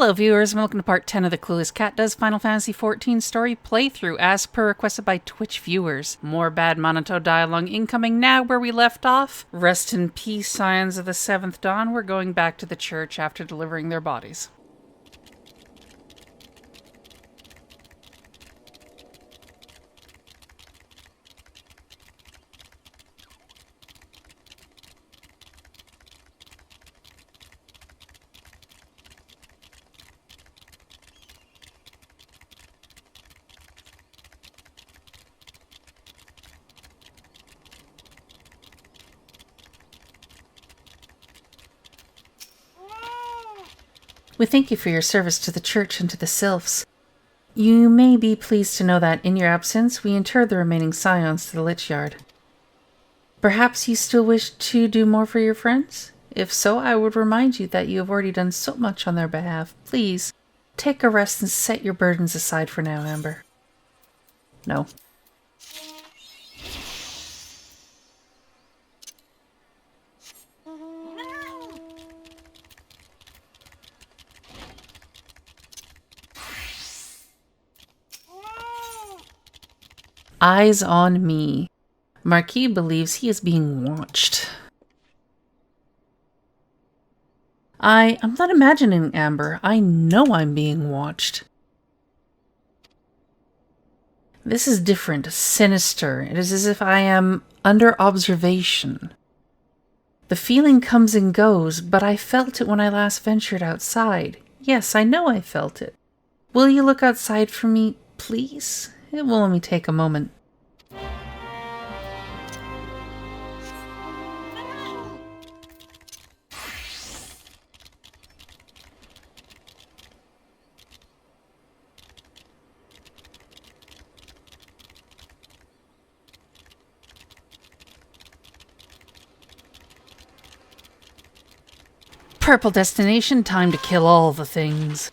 Hello viewers, and welcome to part 10 of the Clueless Cat Does Final Fantasy XIV story playthrough as per requested by Twitch viewers. More bad Monato dialogue incoming now where we left off. Rest in peace, Scions of the Seventh Dawn. We're going back to the church after delivering their bodies. We thank you for your service to the church and to the sylphs. You may be pleased to know that, in your absence, we interred the remaining scions to the lich yard. Perhaps you still wish to do more for your friends? If so, I would remind you that you have already done so much on their behalf. Please, take a rest and set your burdens aside for now, Amber. No. Eyes on me. Marques believes he is being watched. I'm not imagining, Amber. I know I'm being watched. This is different, sinister. It is as if I am under observation. The feeling comes and goes, but I felt it when I last ventured outside. Yes, I know I felt it. Will you look outside for me, please? It will only take a moment. Purple destination, time to kill all the things.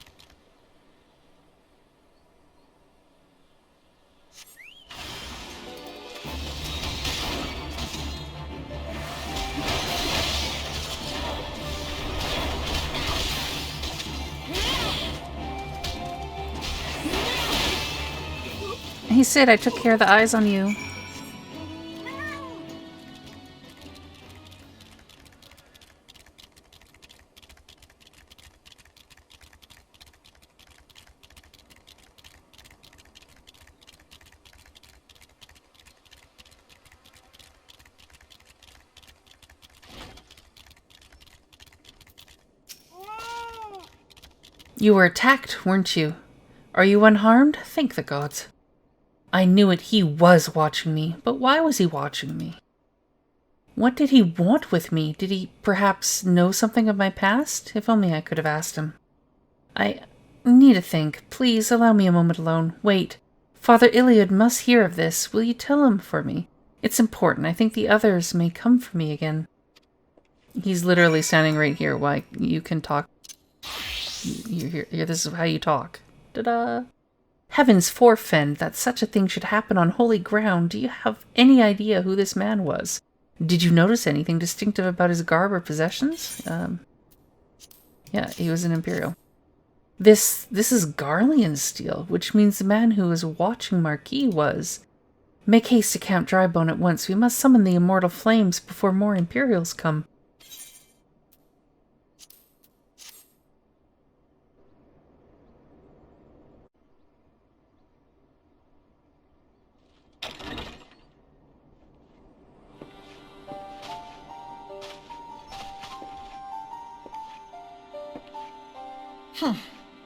He said I took care of the eyes on you. You were attacked, weren't you? Are you unharmed? Thank the gods. I knew it, he was watching me, but why was he watching me? What did he want with me? Did he perhaps know something of my past? If only I could have asked him. I need to think. Please allow me a moment alone. Wait. Father Iliad must hear of this. Will you tell him for me? It's important. I think the others may come for me again. He's literally standing right here while you can talk. Here, this is how you talk. Ta-da! Heavens forfend that such a thing should happen on holy ground. Do you have any idea who this man was? Did you notice anything distinctive about his garb or possessions? Yeah, he was an Imperial. This is Garlean steel, which means the man who was watching Marques was. Make haste to Camp Drybone at once. We must summon the immortal flames before more Imperials come.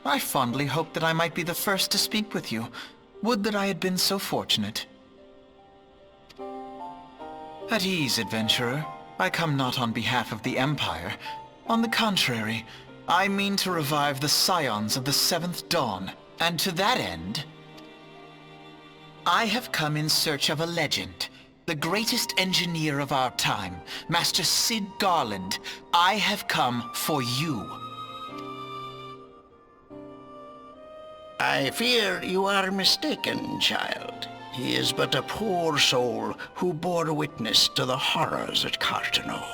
I fondly hoped that I might be the first to speak with you. Would that I had been so fortunate. At ease, adventurer. I come not on behalf of the Empire. On the contrary, I mean to revive the scions of the Seventh Dawn. And to that end, I have come in search of a legend. The greatest engineer of our time, Master Cid Garland. I have come for you. I fear you are mistaken, child. He is but a poor soul who bore witness to the horrors at Cartano.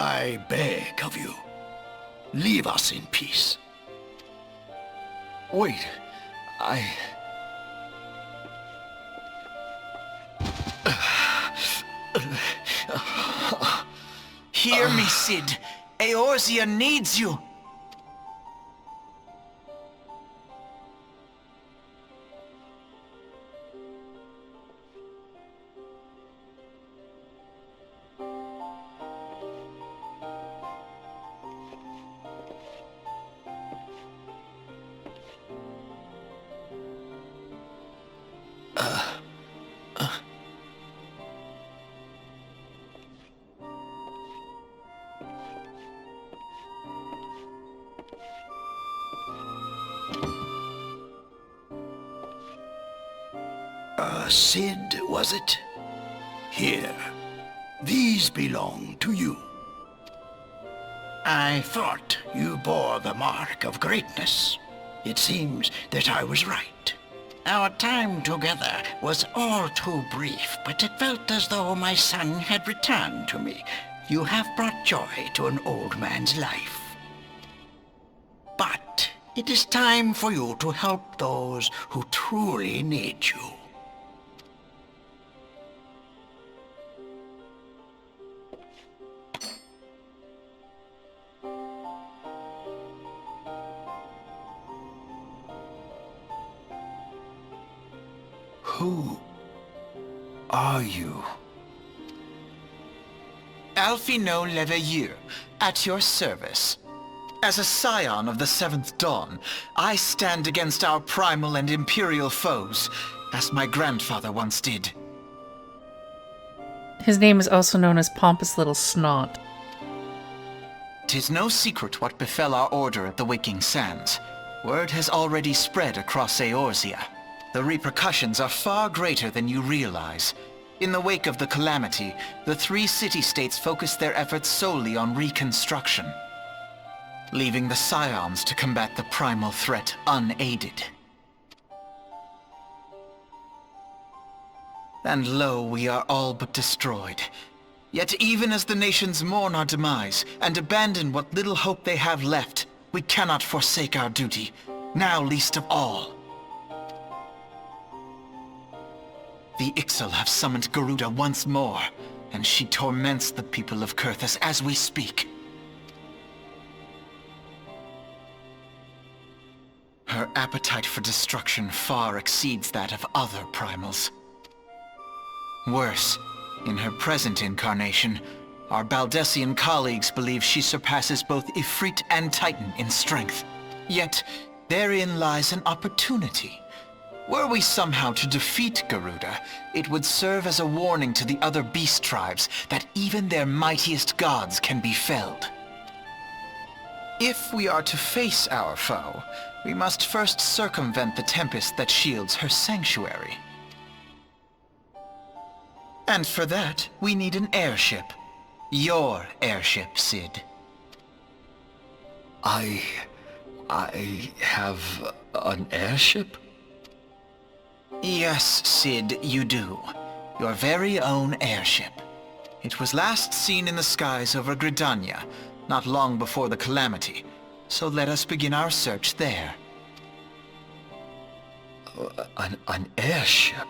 I beg of you, Leave us in peace. Wait, Hear me, Cid. Eorzea needs you. Cid, was it? Here. These belong to you. I thought you bore the mark of greatness. It seems that I was right. Our time together was all too brief, but it felt as though my son had returned to me. You have brought joy to an old man's life. But it is time for you to help those who truly need you. who are you? Alphino Leveilleur, at your service. As a scion of the Seventh Dawn, I stand against our primal and imperial foes, as my grandfather once did. His name is also known as Pompous Little Snot. 'Tis no secret what befell our order at the Waking Sands. Word has already spread across Eorzea. The repercussions are far greater than you realize. In the wake of the calamity, the 3 city-states focused their efforts solely on reconstruction, leaving the Scions to combat the primal threat unaided. And lo, we are all but destroyed. Yet even as the nations mourn our demise and abandon what little hope they have left, we cannot forsake our duty, now least of all. The Ixal have summoned Garuda once more, and she torments the people of Kurthus as we speak. Her appetite for destruction far exceeds that of other primals. Worse, in her present incarnation, our Baldessian colleagues believe she surpasses both Ifrit and Titan in strength. Yet, therein lies an opportunity. Were we somehow to defeat Garuda, it would serve as a warning to the other beast tribes that even their mightiest gods can be felled. If we are to face our foe, we must first circumvent the tempest that shields her sanctuary. And for that, we need an airship. Your airship, Cid. I have an airship? Yes, Cid, you do. Your very own airship. It was last seen in the skies over Gridannia, not long before the calamity. So let us begin our search there. An airship?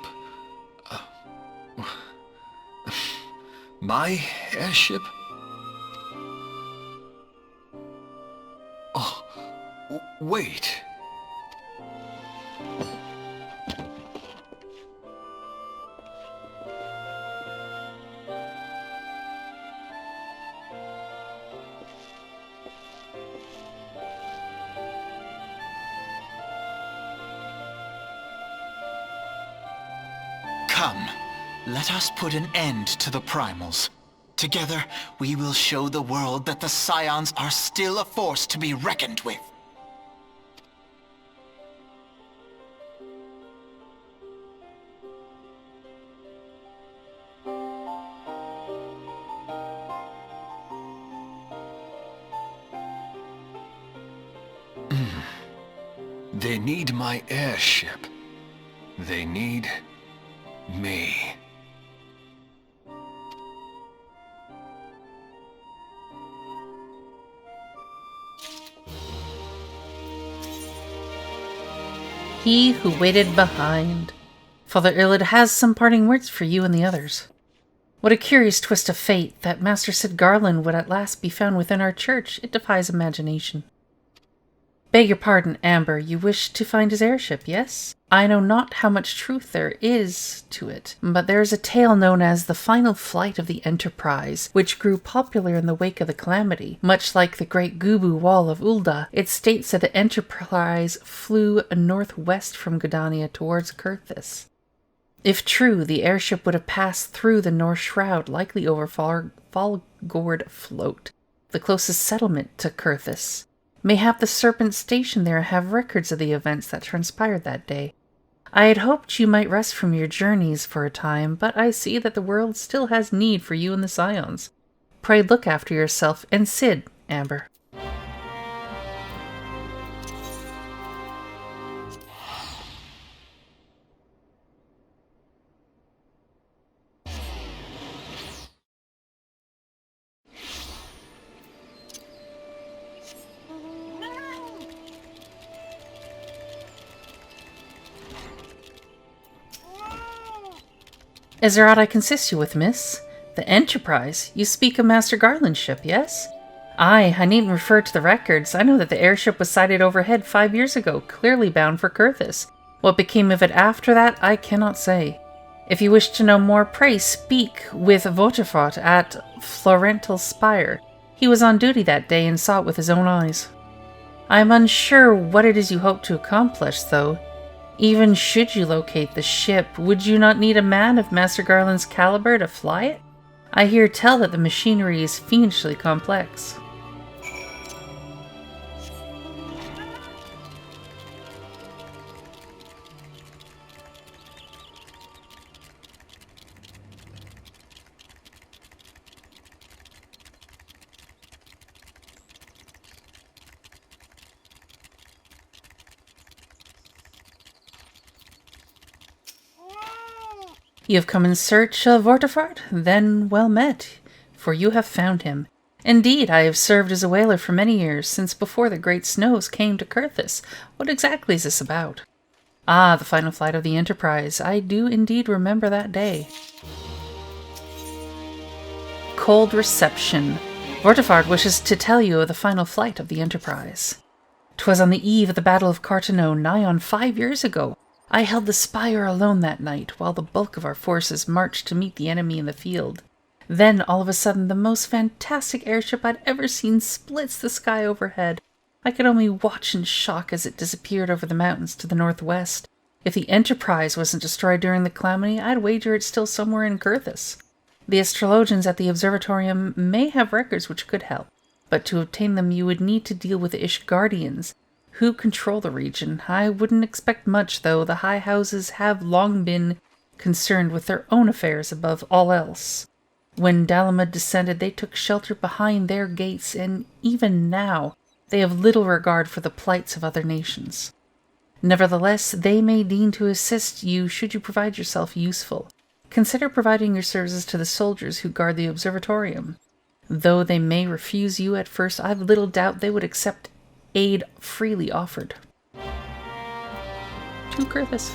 My airship? Oh, wait. Come, let us put an end to the primals. Together, we will show the world that the Scions are still a force to be reckoned with. They need my airship. They need me. he who waited behind. Father Illid has some parting words for you and the others. What a curious twist of fate that Master Sid Garland would at last be found within our church. It defies imagination. Beg your pardon, Amber, you wish to find his airship, yes? I know not how much truth there is to it, but there is a tale known as the final flight of the Enterprise, which grew popular in the wake of the calamity. Much like the Great Gubu Wall of Ulda, it states that the Enterprise flew northwest from Gridannia towards Kurthis. If true, the airship would have passed through the North Shroud, likely over Falgord Float, the closest settlement to Kurthis. Mayhap the serpents stationed there have records of the events that transpired that day. I had hoped you might rest from your journeys for a time, but I see that the world still has need for you and the Scions. Pray look after yourself and Sid, Amber. Is there aught I can assist you with, miss? The Enterprise? You speak of Master Garland's ship, yes? Aye, I needn't refer to the records. I know that the airship was sighted overhead 5 years ago, clearly bound for Kurthis. What became of it after that, I cannot say. If you wish to know more, pray speak with Haurchefant at Florental Spire. He was on duty that day and saw it with his own eyes. I am unsure what it is you hope to accomplish, though. Even should you locate the ship, would you not need a man of Master Garland's caliber to fly it? I hear tell that the machinery is fiendishly complex. You have come in search of Haurchefant? Then well met, for you have found him. Indeed, I have served as a whaler for many years, since before the great snows came to Kurthis. What exactly is this about? Ah, the final flight of the Enterprise. I do indeed remember that day. Cold reception. Haurchefant wishes to tell you of the final flight of the Enterprise. 'Twas on the eve of the Battle of Carteneau, nigh on 5 years ago. I held the spire alone that night, while the bulk of our forces marched to meet the enemy in the field. Then, all of a sudden, the most fantastic airship I'd ever seen splits the sky overhead. I could only watch in shock as it disappeared over the mountains to the northwest. If the Enterprise wasn't destroyed during the calamity, I'd wager it's still somewhere in Kurthis. The astrologians at the Observatorium may have records which could help, but to obtain them you would need to deal with the Ishgardians, who control the region. I wouldn't expect much, though. The high houses have long been concerned with their own affairs above all else. When Dalamud descended, they took shelter behind their gates, and even now they have little regard for the plights of other nations. Nevertheless, they may deign to assist you should you provide yourself useful. Consider providing your services to the soldiers who guard the Observatorium. Though they may refuse you at first, I've little doubt they would accept aid freely offered. To Kurthis.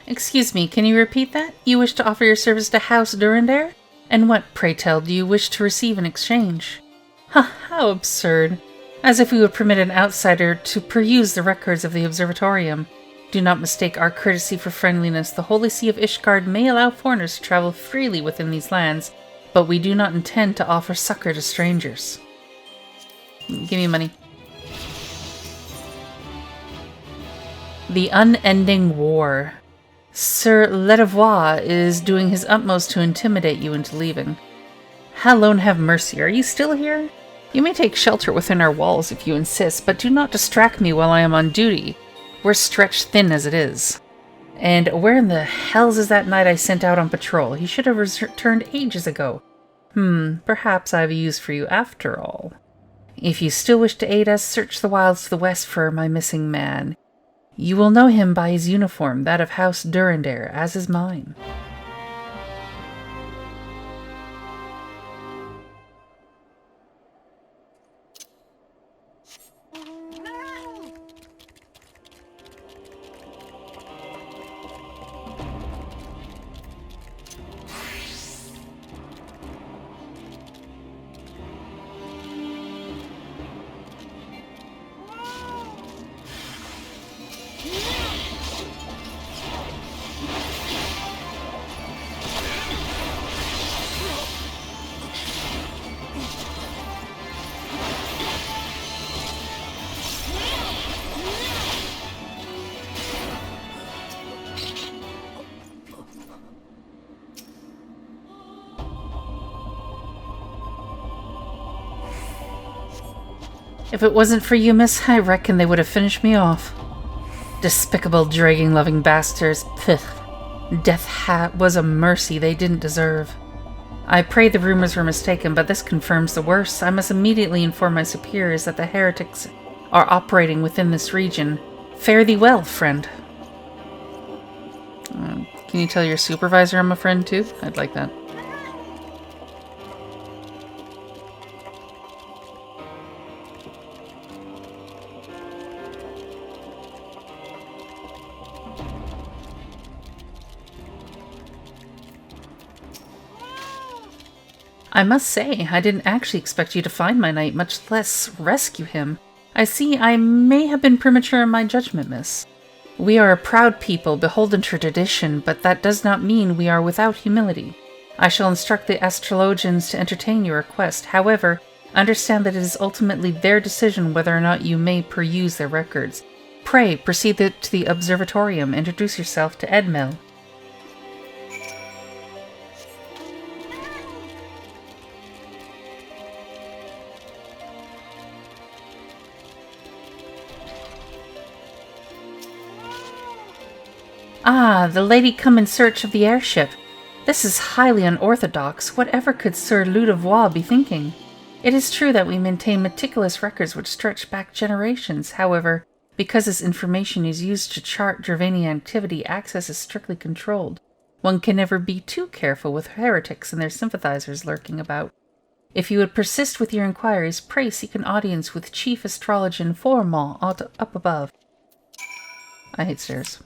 Excuse me, can you repeat that? You wish to offer your service to House Durendaire? And what, pray tell, do you wish to receive in exchange? Ha, how absurd. As if we would permit an outsider to peruse the records of the Observatorium. Do not mistake our courtesy for friendliness. The Holy See of Ishgard may allow foreigners to travel freely within these lands, but we do not intend to offer succor to strangers. Give me money. The Unending War. Sir Ledevois is doing his utmost to intimidate you into leaving. Hallowed have mercy, are you still here? You may take shelter within our walls if you insist, but do not distract me while I am on duty. We're stretched thin as it is. And where in the hells is that knight I sent out on patrol? He should have returned ages ago. Perhaps I have a use for you after all. If you still wish to aid us, search the wilds to the west for my missing man. You will know him by his uniform, that of House Durendaire, as is mine. If it wasn't for you, miss, I reckon they would have finished me off. Despicable, dragging-loving bastards. Pfft. Death was a mercy they didn't deserve. I pray the rumors were mistaken, but this confirms the worst. I must immediately inform my superiors that the heretics are operating within this region. Fare thee well, friend. Can you tell your supervisor I'm a friend, too? I'd like that. I must say, I didn't actually expect you to find my knight, much less rescue him. I see I may have been premature in my judgment, miss. We are a proud people, beholden to tradition, but that does not mean we are without humility. I shall instruct the astrologians to entertain your request. However, understand that it is ultimately their decision whether or not you may peruse their records. Pray, proceed to the Observatorium. Introduce yourself to Edmel. Ah, the lady come in search of the airship. This is highly unorthodox. Whatever could Sir Ledevois be thinking? It is true that we maintain meticulous records which stretch back generations. However, because this information is used to chart Gervanian activity, access is strictly controlled. One can never be too careful with heretics and their sympathizers lurking about. If you would persist with your inquiries, pray seek an audience with Chief Astrologian Formall up above. I hate stairs.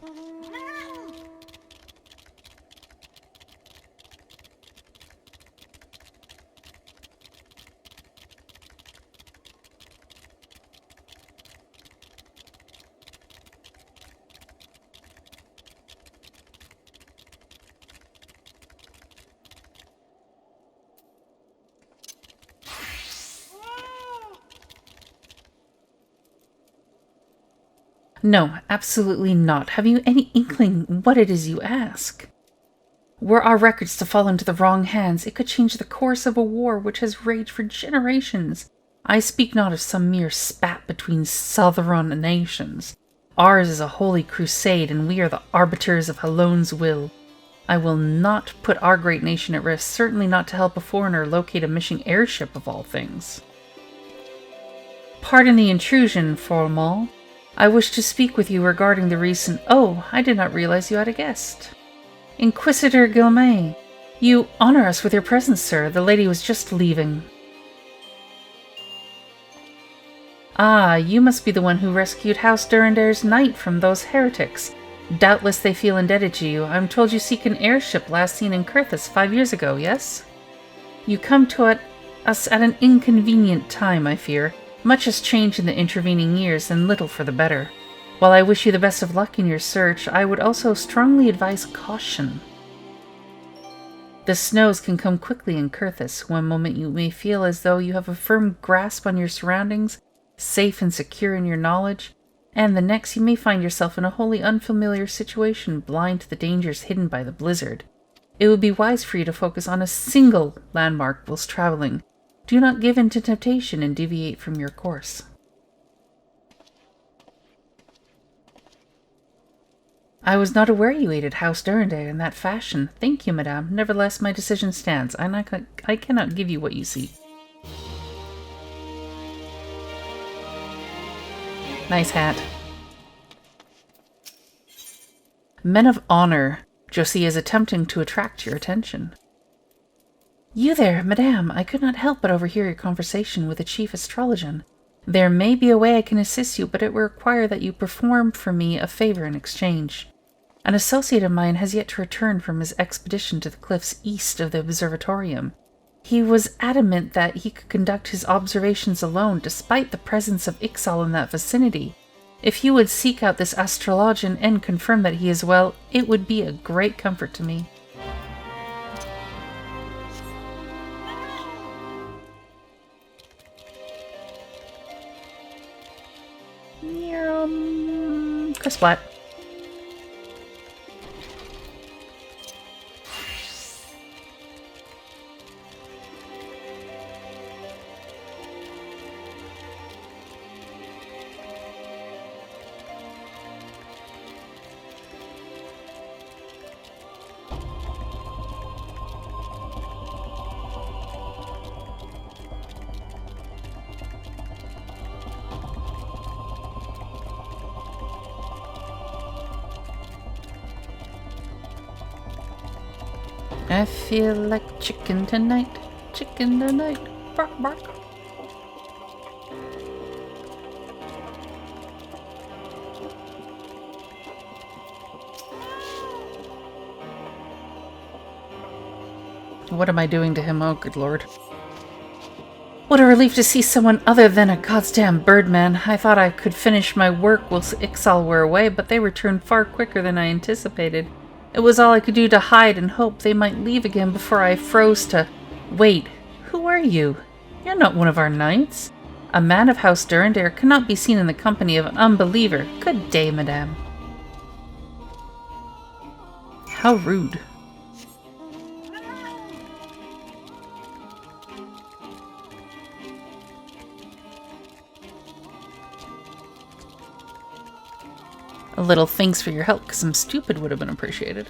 No, absolutely not. Have you any inkling what it is you ask? Were our records to fall into the wrong hands, it could change the course of a war which has raged for generations. I speak not of some mere spat between sovereign nations. Ours is a holy crusade, and we are the arbiters of Halone's will. I will not put our great nation at risk, certainly not to help a foreigner locate a missing airship of all things. Pardon the intrusion, Formall. I wish to speak with you regarding the recent— Oh, I did not realize you had a guest. Inquisitor Gilmay, you honor us with your presence, sir. The lady was just leaving. Ah, you must be the one who rescued House Durendaire's knight from those heretics. Doubtless they feel indebted to you. I'm told you seek an airship last seen in Kurthus 5 years ago, yes? You come to us at an inconvenient time, I fear. Much has changed in the intervening years, and little for the better. While I wish you the best of luck in your search, I would also strongly advise caution. The snows can come quickly in Kurthus. One moment you may feel as though you have a firm grasp on your surroundings, safe and secure in your knowledge, and the next you may find yourself in a wholly unfamiliar situation, blind to the dangers hidden by the blizzard. It would be wise for you to focus on a single landmark whilst traveling. Do not give in to temptation and deviate from your course. I was not aware you aided House Durendaire in that fashion. Thank you, madame. Nevertheless, my decision stands. I cannot give you what you seek. Nice hat. Men of honor. Josie is attempting to attract your attention. You there, madame. I could not help but overhear your conversation with the chief astrologian. There may be a way I can assist you, but it will require that you perform for me a favor in exchange. An associate of mine has yet to return from his expedition to the cliffs east of the Observatorium. He was adamant that he could conduct his observations alone, despite the presence of Ixal in that vicinity. If you would seek out this astrologian and confirm that he is well, it would be a great comfort to me. Cresplat. I feel like chicken tonight, bark bark. What am I doing to him? Oh, good lord. What a relief to see someone other than a goddamn birdman. I thought I could finish my work whilst Ixal were away, but they returned far quicker than I anticipated. It was all I could do to hide and hope they might leave again before I froze to... Wait, who are you? You're not one of our knights. A man of House Durendaire cannot be seen in the company of an unbeliever. Good day, madame. How rude. A little thanks for your help, because I'm stupid would have been appreciated.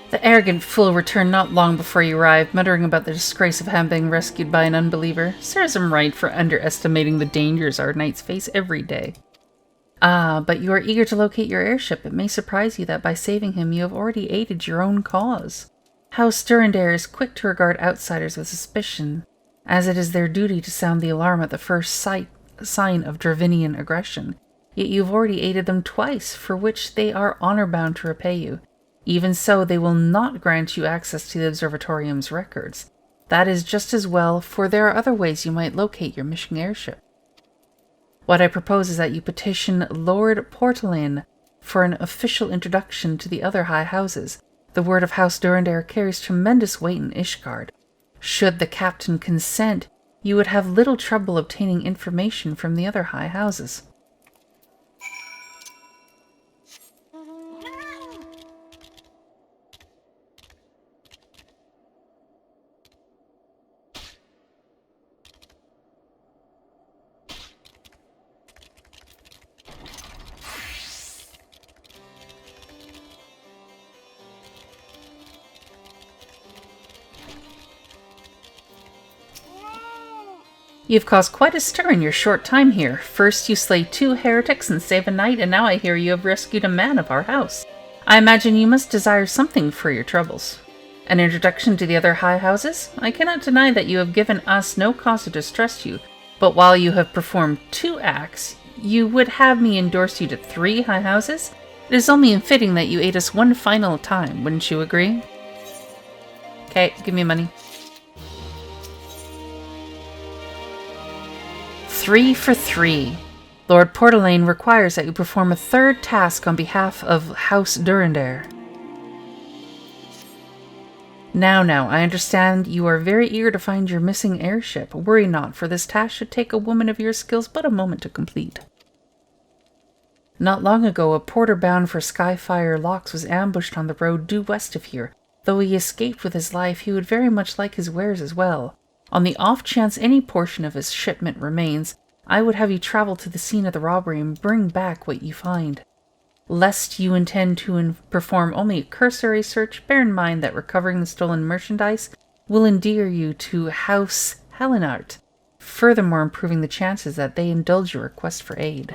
The arrogant fool returned not long before you arrived, muttering about the disgrace of having been rescued by an unbeliever. Serves him right for underestimating the dangers our knights face every day. Ah, but you are eager to locate your airship. It may surprise you that by saving him you have already aided your own cause. House Durendaire is quick to regard outsiders with suspicion, as it is their duty to sound the alarm at the first sign of Dravinian aggression. Yet you have already aided them twice, for which they are honor-bound to repay you. Even so, they will not grant you access to the Observatorium's records. That is just as well, for there are other ways you might locate your missing airship. What I propose is that you petition Lord Portelain for an official introduction to the other high houses. The word of House Durendaire carries tremendous weight in Ishgard. Should the captain consent, you would have little trouble obtaining information from the other high houses. You've caused quite a stir in your short time here. First you slay 2 heretics and save a knight, and now I hear you have rescued a man of our house. I imagine you must desire something for your troubles. An introduction to the other high houses? I cannot deny that you have given us no cause to distrust you, but while you have performed 2 acts, you would have me endorse you to 3 high houses? It is only fitting that you aid us one final time, wouldn't you agree? Okay, give me money. 3 for 3. Lord Portelaine requires that you perform a 3rd task on behalf of House Durendaire. Now, I understand you are very eager to find your missing airship. Worry not, for this task should take a woman of your skills but a moment to complete. Not long ago, a porter bound for Skyfire Locks was ambushed on the road due west of here. Though he escaped with his life, he would very much like his wares as well. On the off chance any portion of his shipment remains, I would have you travel to the scene of the robbery and bring back what you find. Lest you intend to perform only a cursory search, bear in mind that recovering the stolen merchandise will endear you to House Helenart, furthermore improving the chances that they indulge your request for aid.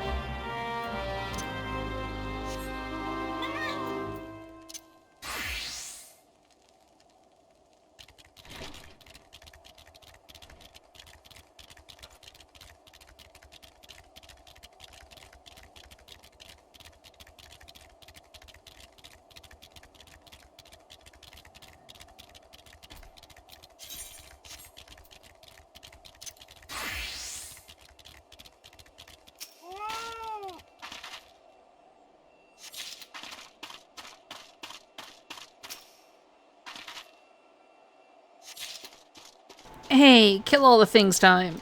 Hey, kill all the things time.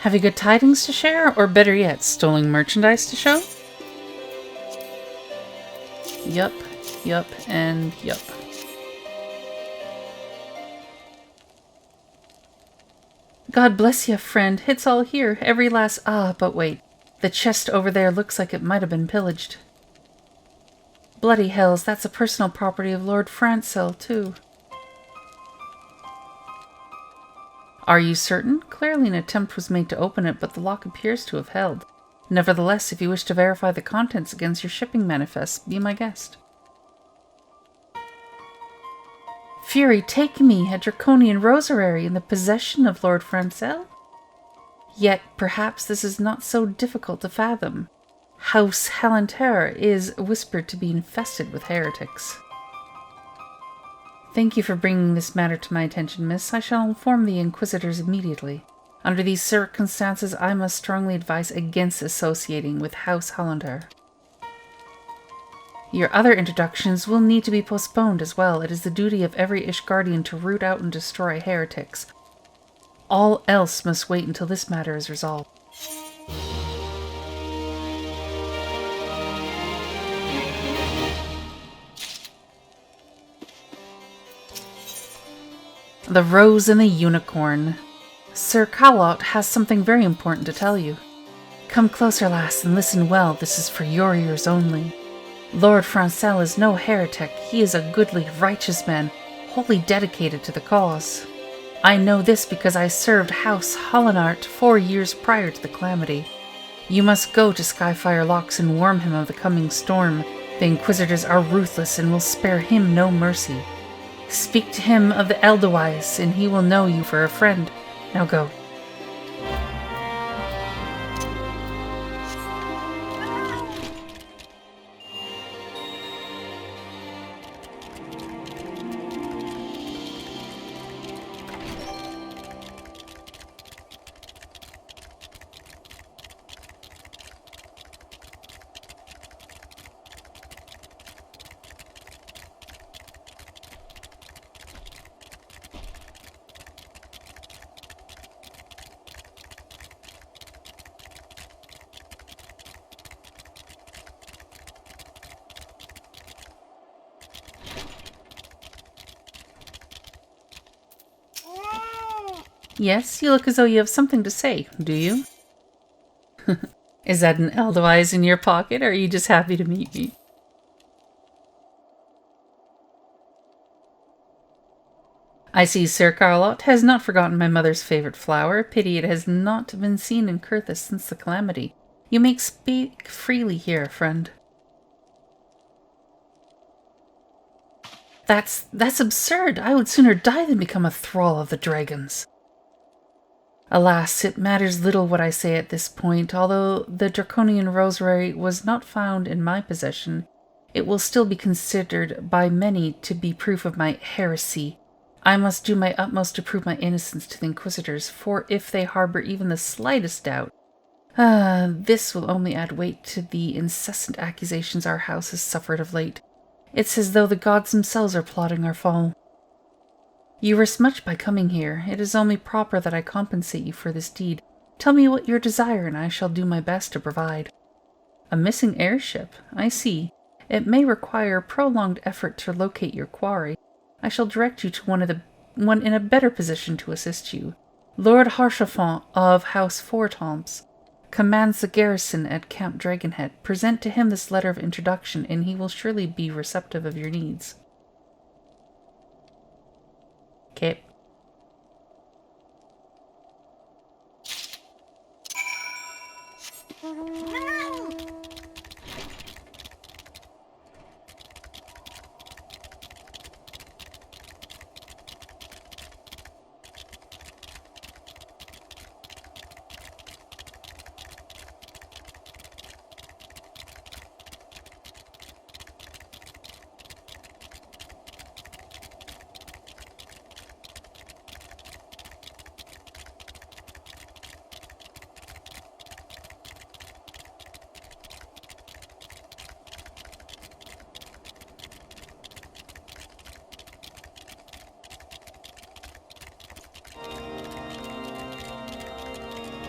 Have you good tidings to share, or better yet, stolen merchandise to show? Yup, and yup. God bless you, friend. It's all here. Every last... but wait. The chest over there looks like it might have been pillaged. Bloody hells, that's a personal property of Lord Francel, too. Are you certain? Clearly an attempt was made to open it, but the lock appears to have held. Nevertheless, if you wish to verify the contents against your shipping manifest, be my guest. Fury, take me, a draconian rosary in the possession of Lord Francel? Yet, perhaps this is not so difficult to fathom. House Helentar is whispered to be infested with heretics. Thank you for bringing this matter to my attention, miss. I shall inform the Inquisitors immediately. Under these circumstances, I must strongly advise against associating with House Helentar. Your other introductions will need to be postponed as well. It is the duty of every Ishgardian to root out and destroy heretics. All else must wait until this matter is resolved. The Rose and the Unicorn. Sir Callot has something very important to tell you. Come closer, lass, and listen well. This is for your ears only. Lord Francel is no heretic. He is a goodly, righteous man, wholly dedicated to the cause. I know this because I served House Helenart 4 years prior to the calamity. You must go to Skyfire Locks and warn him of the coming storm. The Inquisitors are ruthless and will spare him no mercy. Speak to him of the Edelweiss, and he will know you for a friend. Now go. Yes, you look as though you have something to say, do you? Is that an Edelweiss in your pocket, or are you just happy to meet me? I see Sir Carlot has not forgotten my mother's favorite flower. Pity it has not been seen in Curthis since the calamity. You may speak freely here, friend. That's absurd. I would sooner die than become a thrall of the dragons. Alas, it matters little what I say at this point. Although the Draconian rosary was not found in my possession, it will still be considered by many to be proof of my heresy. I must do my utmost to prove my innocence to the Inquisitors, for if they harbor even the slightest doubt, this will only add weight to the incessant accusations our house has suffered of late. It's as though the gods themselves are plotting our fall. You risk much by coming here. It is only proper that I compensate you for this deed. Tell me what you desire, and I shall do my best to provide. A missing airship? I see. It may require prolonged effort to locate your quarry. I shall direct you to one in a better position to assist you. Lord Haurchefant of House Fortemps commands the garrison at Camp Dragonhead. Present to him this letter of introduction, and he will surely be receptive of your needs. Okay.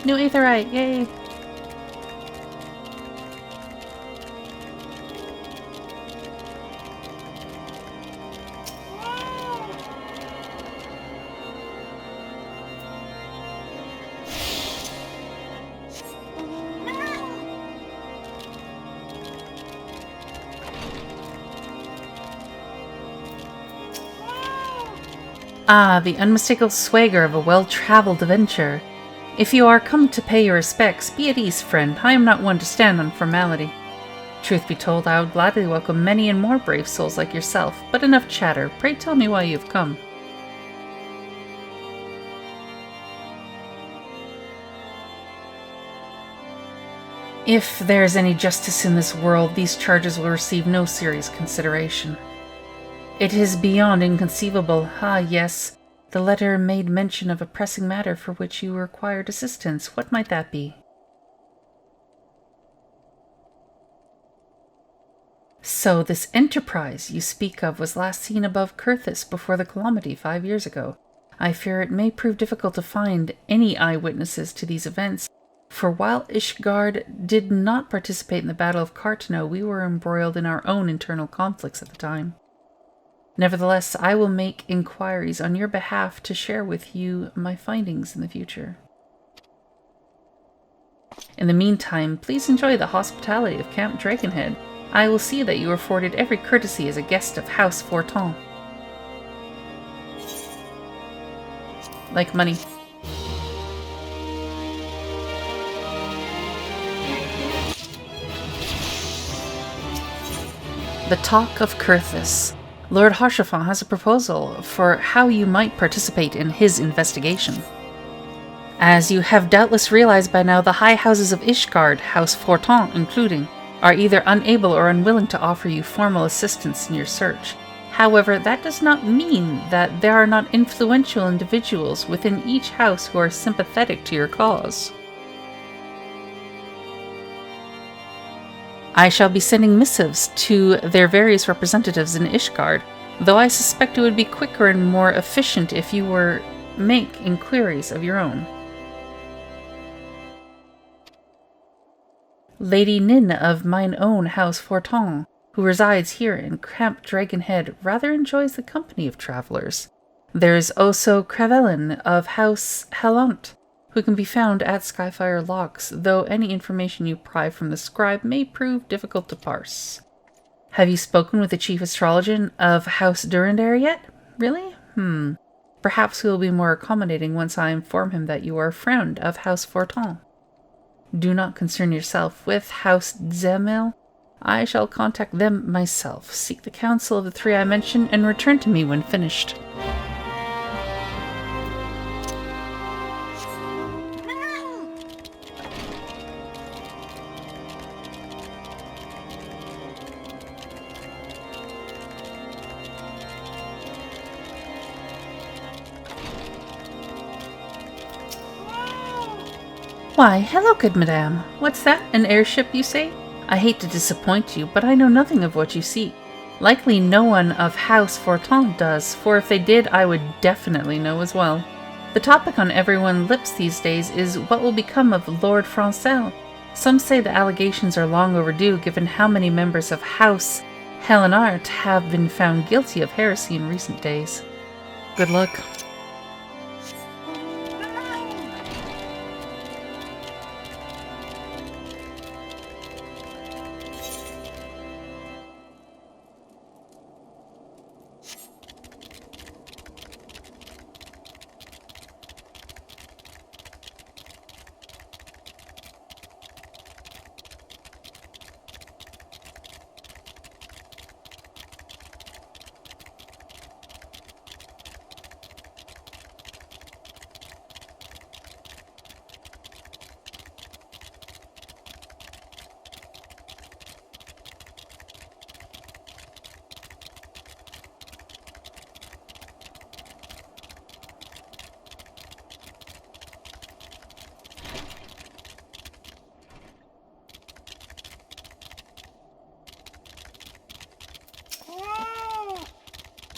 New Aetherite, yay! Ah, the unmistakable swagger of a well-traveled adventurer. If you are come to pay your respects, be at ease, friend. I am not one to stand on formality. Truth be told, I would gladly welcome many and more brave souls like yourself, but enough chatter. Pray tell me why you have come. If there is any justice in this world, these charges will receive no serious consideration. It is beyond inconceivable. Ah, yes. The letter made mention of a pressing matter for which you required assistance. What might that be? So this enterprise you speak of was last seen above Curthis before the calamity 5 years ago. I fear it may prove difficult to find any eyewitnesses to these events, for while Ishgard did not participate in the Battle of Cartano, we were embroiled in our own internal conflicts at the time. Nevertheless, I will make inquiries on your behalf to share with you my findings in the future. In the meantime, please enjoy the hospitality of Camp Dragonhead. I will see that you are afforded every courtesy as a guest of House Fortemps. Like money. The Talk of Curthis. Lord Haurchefant has a proposal for how you might participate in his investigation. As you have doubtless realized by now, the high houses of Ishgard, House Fortin including, are either unable or unwilling to offer you formal assistance in your search. However, that does not mean that there are not influential individuals within each house who are sympathetic to your cause. I shall be sending missives to their various representatives in Ishgard, though I suspect it would be quicker and more efficient if you were make inquiries of your own. Lady Nin of mine own House Fortin, who resides here in Cramped Dragonhead, rather enjoys the company of travelers. There is also Crevelin of House Halant, who can be found at Skyfire Locks, though any information you pry from the scribe may prove difficult to parse. Have you spoken with the chief astrologer of House Durendaire yet? Really? Perhaps he will be more accommodating once I inform him that you are a friend of House Fortin. Do not concern yourself with House Zemel. I shall contact them myself, seek the counsel of the three I mentioned, and return to me when finished. Why, hello, good madame. What's that? An airship, you say? I hate to disappoint you, but I know nothing of what you seek. Likely no one of House Fortin does, for if they did, I would definitely know as well. The topic on everyone's lips these days is what will become of Lord Francel. Some say the allegations are long overdue, given how many members of House Helenart have been found guilty of heresy in recent days. Good luck.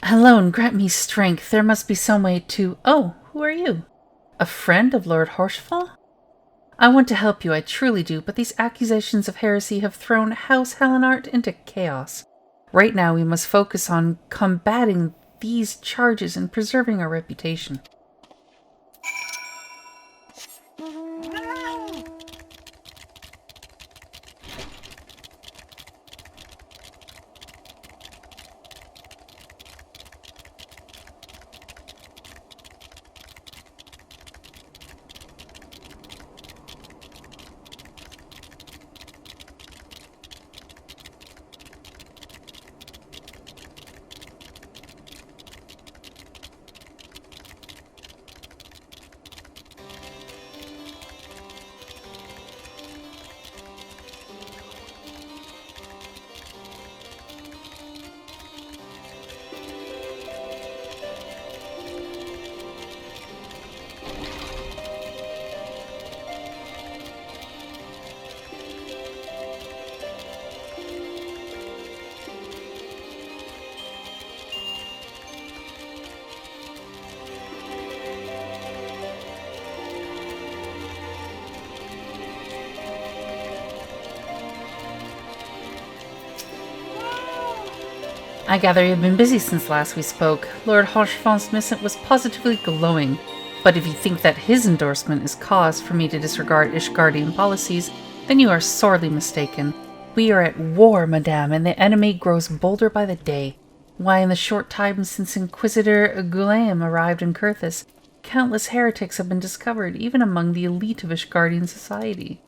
Alone, grant me strength. There must be some way to... Oh, who are you? A friend of Lord Haurchefant? I want to help you, I truly do, but these accusations of heresy have thrown House Helenart into chaos. Right now we must focus on combating these charges and preserving our reputation. I gather you have been busy since last we spoke. Lord Haurchefant's missive was positively glowing, but if you think that his endorsement is cause for me to disregard Ishgardian policies, then you are sorely mistaken. We are at war, madame, and the enemy grows bolder by the day. Why, in the short time since Inquisitor Guillaume arrived in Curthis, countless heretics have been discovered, even among the elite of Ishgardian society.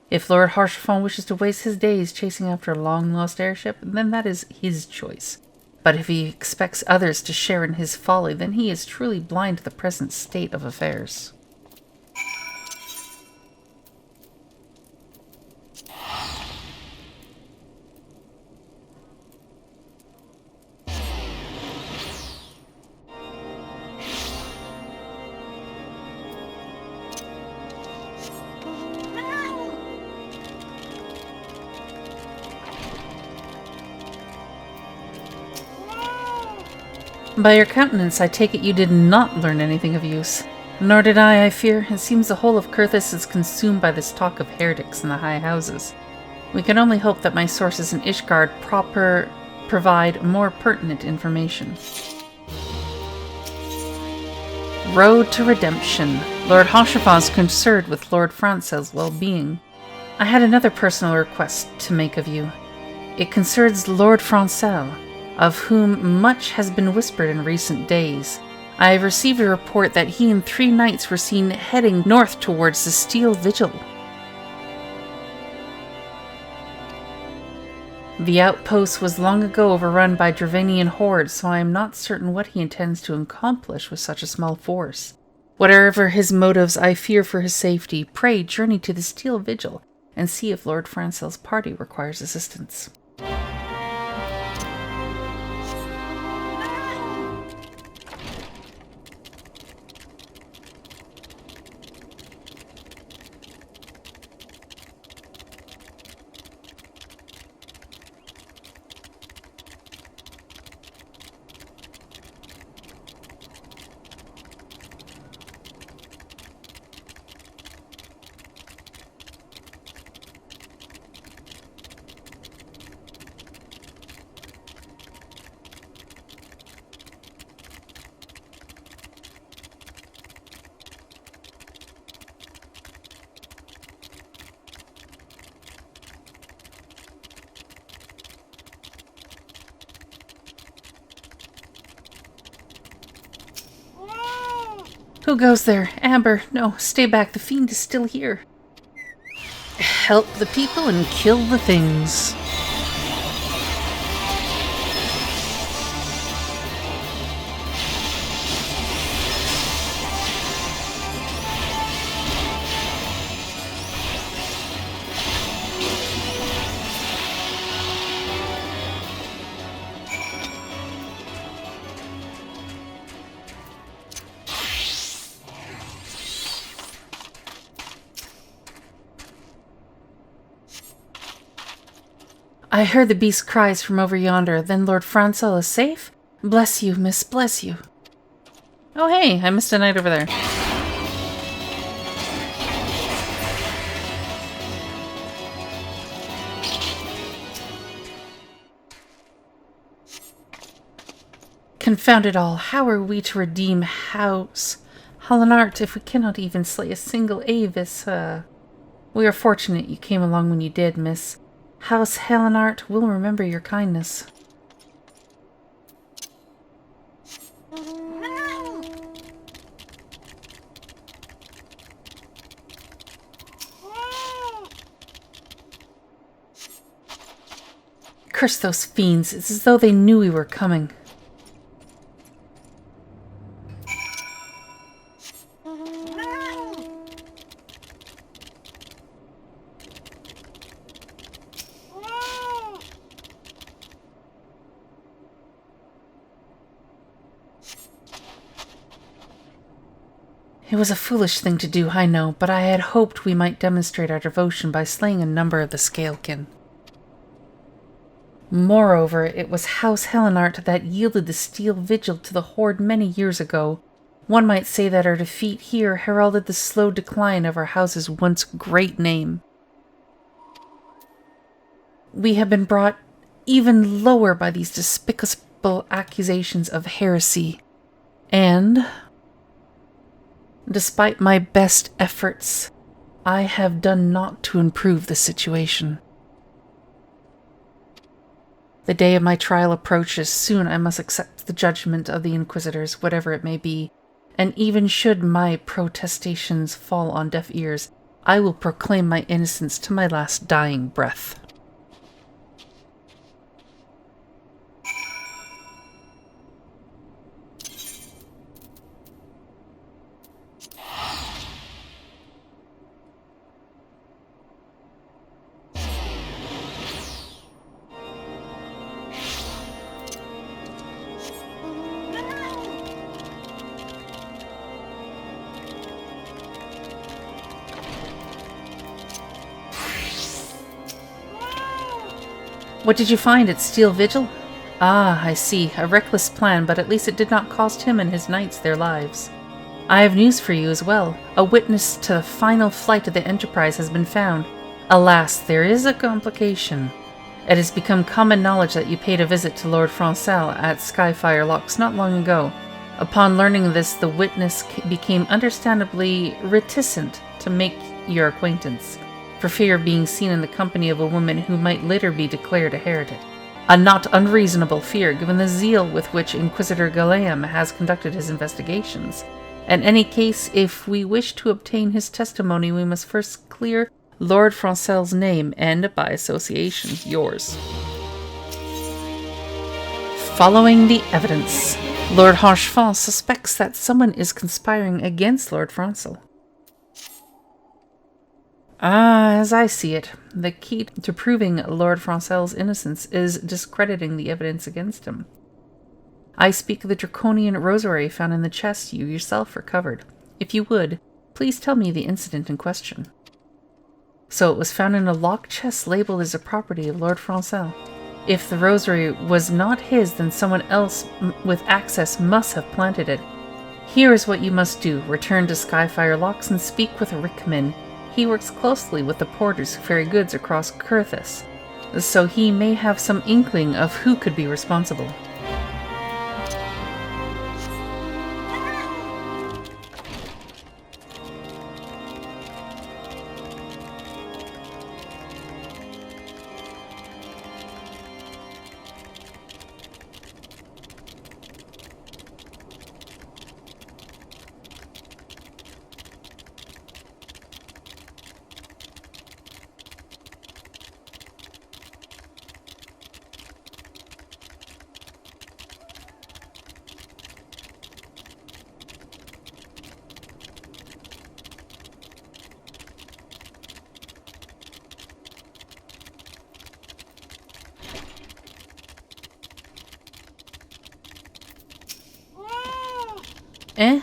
If Lord Haurchefant wishes to waste his days chasing after a long-lost airship, then that is his choice. But if he expects others to share in his folly, then he is truly blind to the present state of affairs. By your countenance, I take it you did not learn anything of use. Nor did I fear. It seems the whole of Kurthis is consumed by this talk of heretics in the high houses. We can only hope that my sources in Ishgard provide more pertinent information. Road to Redemption. Lord Haurchefant is concerned with Lord Francel's well-being. I had another personal request to make of you. It concerns Lord Francel, of whom much has been whispered in recent days. I have received a report that he and 3 knights were seen heading north towards the Steel Vigil. The outpost was long ago overrun by Dravanian hordes, so I am not certain what he intends to accomplish with such a small force. Whatever his motives, I fear for his safety. Pray journey to the Steel Vigil and see if Lord Francel's party requires assistance. Who goes there? Amber, no, stay back. The fiend is still here. Help the people and kill the things. I heard the beast's cries from over yonder. Then Lord Francel is safe? Bless you, miss, bless you. Oh hey, I missed a knight over there. Confound it all, how are we to redeem House Halenart if we cannot even slay a single Avis? We are fortunate you came along when you did, miss. House Halenart will remember your kindness. Curse those fiends, it's as though they knew we were coming. It was a foolish thing to do, I know, but I had hoped we might demonstrate our devotion by slaying a number of the Scalekin. Moreover, it was House Halenart that yielded the Steel Vigil to the Horde many years ago. One might say that our defeat here heralded the slow decline of our house's once great name. We have been brought even lower by these despicable accusations of heresy, and despite my best efforts, I have done naught to improve the situation. The day of my trial approaches. Soon I must accept the judgment of the Inquisitors, whatever it may be, and even should my protestations fall on deaf ears, I will proclaim my innocence to my last dying breath. What did you find at Steel Vigil? Ah, I see. A reckless plan, but at least it did not cost him and his knights their lives. I have news for you as well. A witness to the final flight of the Enterprise has been found. Alas, there is a complication. It has become common knowledge that you paid a visit to Lord Francel at Skyfire Locks not long ago. Upon learning this, the witness became understandably reticent to make your acquaintance, for fear of being seen in the company of a woman who might later be declared a heretic. A not unreasonable fear, given the zeal with which Inquisitor Galeam has conducted his investigations. In any case, if we wish to obtain his testimony, we must first clear Lord Francel's name and, by association, yours. Following the evidence, Lord Haurchefant suspects that someone is conspiring against Lord Francel. As I see it, the key to proving Lord Francel's innocence is discrediting the evidence against him. I speak of the draconian rosary found in the chest you yourself recovered. If you would, please tell me the incident in question. So it was found in a locked chest labeled as a property of Lord Francel. If the rosary was not his, then someone else with access must have planted it. Here is what you must do. Return to Skyfire Locks and speak with Rickman. He works closely with the porters who ferry goods across Kurthus, so he may have some inkling of who could be responsible.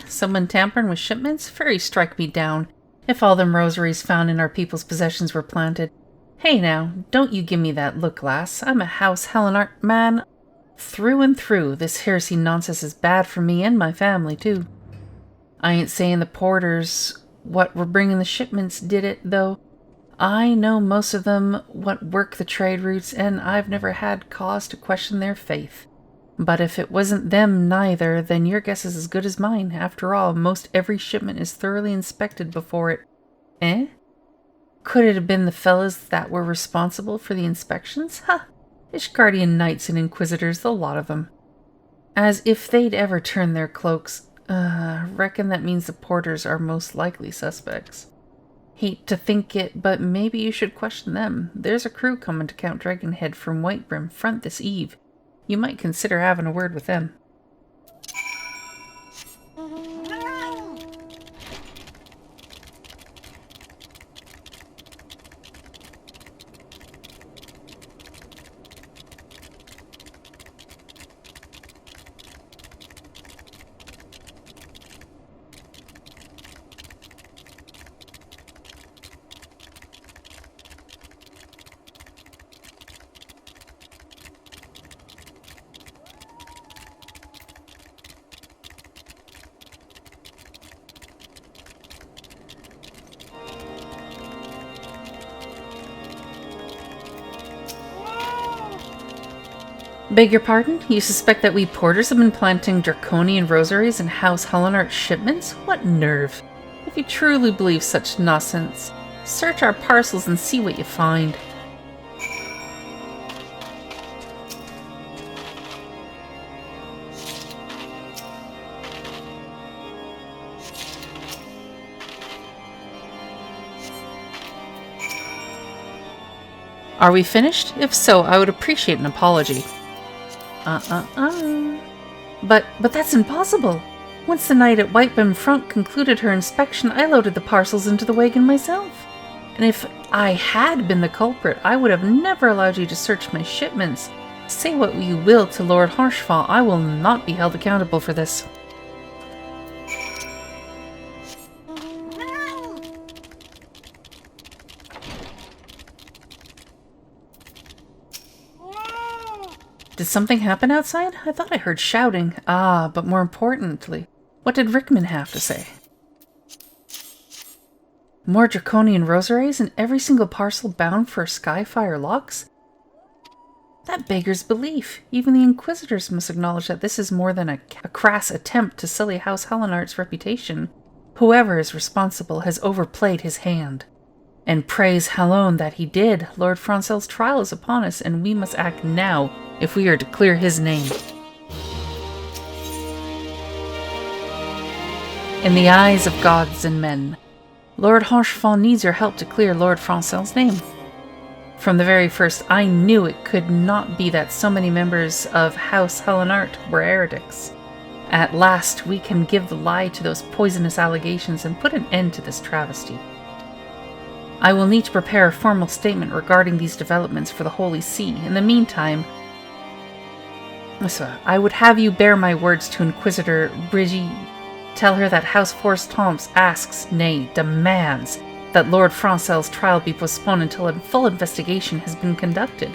Someone tampering with shipments? Fairy strike me down, if all them rosaries found in our people's possessions were planted. Hey now, don't you give me that look, lass. I'm a House Hellenart man through and through. This heresy nonsense is bad for me and my family, too. I ain't saying the porters what were bringing the shipments did it, though. I know most of them what work the trade routes, and I've never had cause to question their faith. But if it wasn't them neither, then your guess is as good as mine. After all, most every shipment is thoroughly inspected before it... Could it have been the fellas that were responsible for the inspections? Ishgardian knights and inquisitors, the lot of them. As if they'd ever turn their cloaks. Reckon that means the porters are most likely suspects. Hate to think it, but maybe you should question them. There's a crew coming to Count Dragonhead from Whitebrim front this eve. You might consider having a word with them. Beg your pardon? You suspect that we porters have been planting draconian rosaries in House Hellenart shipments? What nerve! If you truly believe such nonsense, search our parcels and see what you find. Are we finished? If so, I would appreciate an apology. But that's impossible. Once the knight at Whitebrim front concluded her inspection, I loaded the parcels into the wagon myself. And if I had been the culprit, I would have never allowed you to search my shipments. Say what you will to Lord Haurchefant, I will not be held accountable for this. Did something happen outside? I thought I heard shouting. But more importantly, what did Rickman have to say? More draconian rosaries and every single parcel bound for Skyfire locks? That beggars belief. Even the Inquisitors must acknowledge that this is more than a crass attempt to sully House Hellenart's reputation. Whoever is responsible has overplayed his hand. And praise Hallon that he did. Lord Francel's trial is upon us, and we must act now if we are to clear his name. In the eyes of gods and men, Lord Haurchefant needs your help to clear Lord Francel's name. From the very first, I knew it could not be that so many members of House Hellenart were heretics. At last, we can give the lie to those poisonous allegations and put an end to this travesty. I will need to prepare a formal statement regarding these developments for the Holy See. In the meantime, I would have you bear my words to Inquisitor Vigil. Tell her that House Force-Tomps asks, nay, demands, that Lord Francel's trial be postponed until a full investigation has been conducted.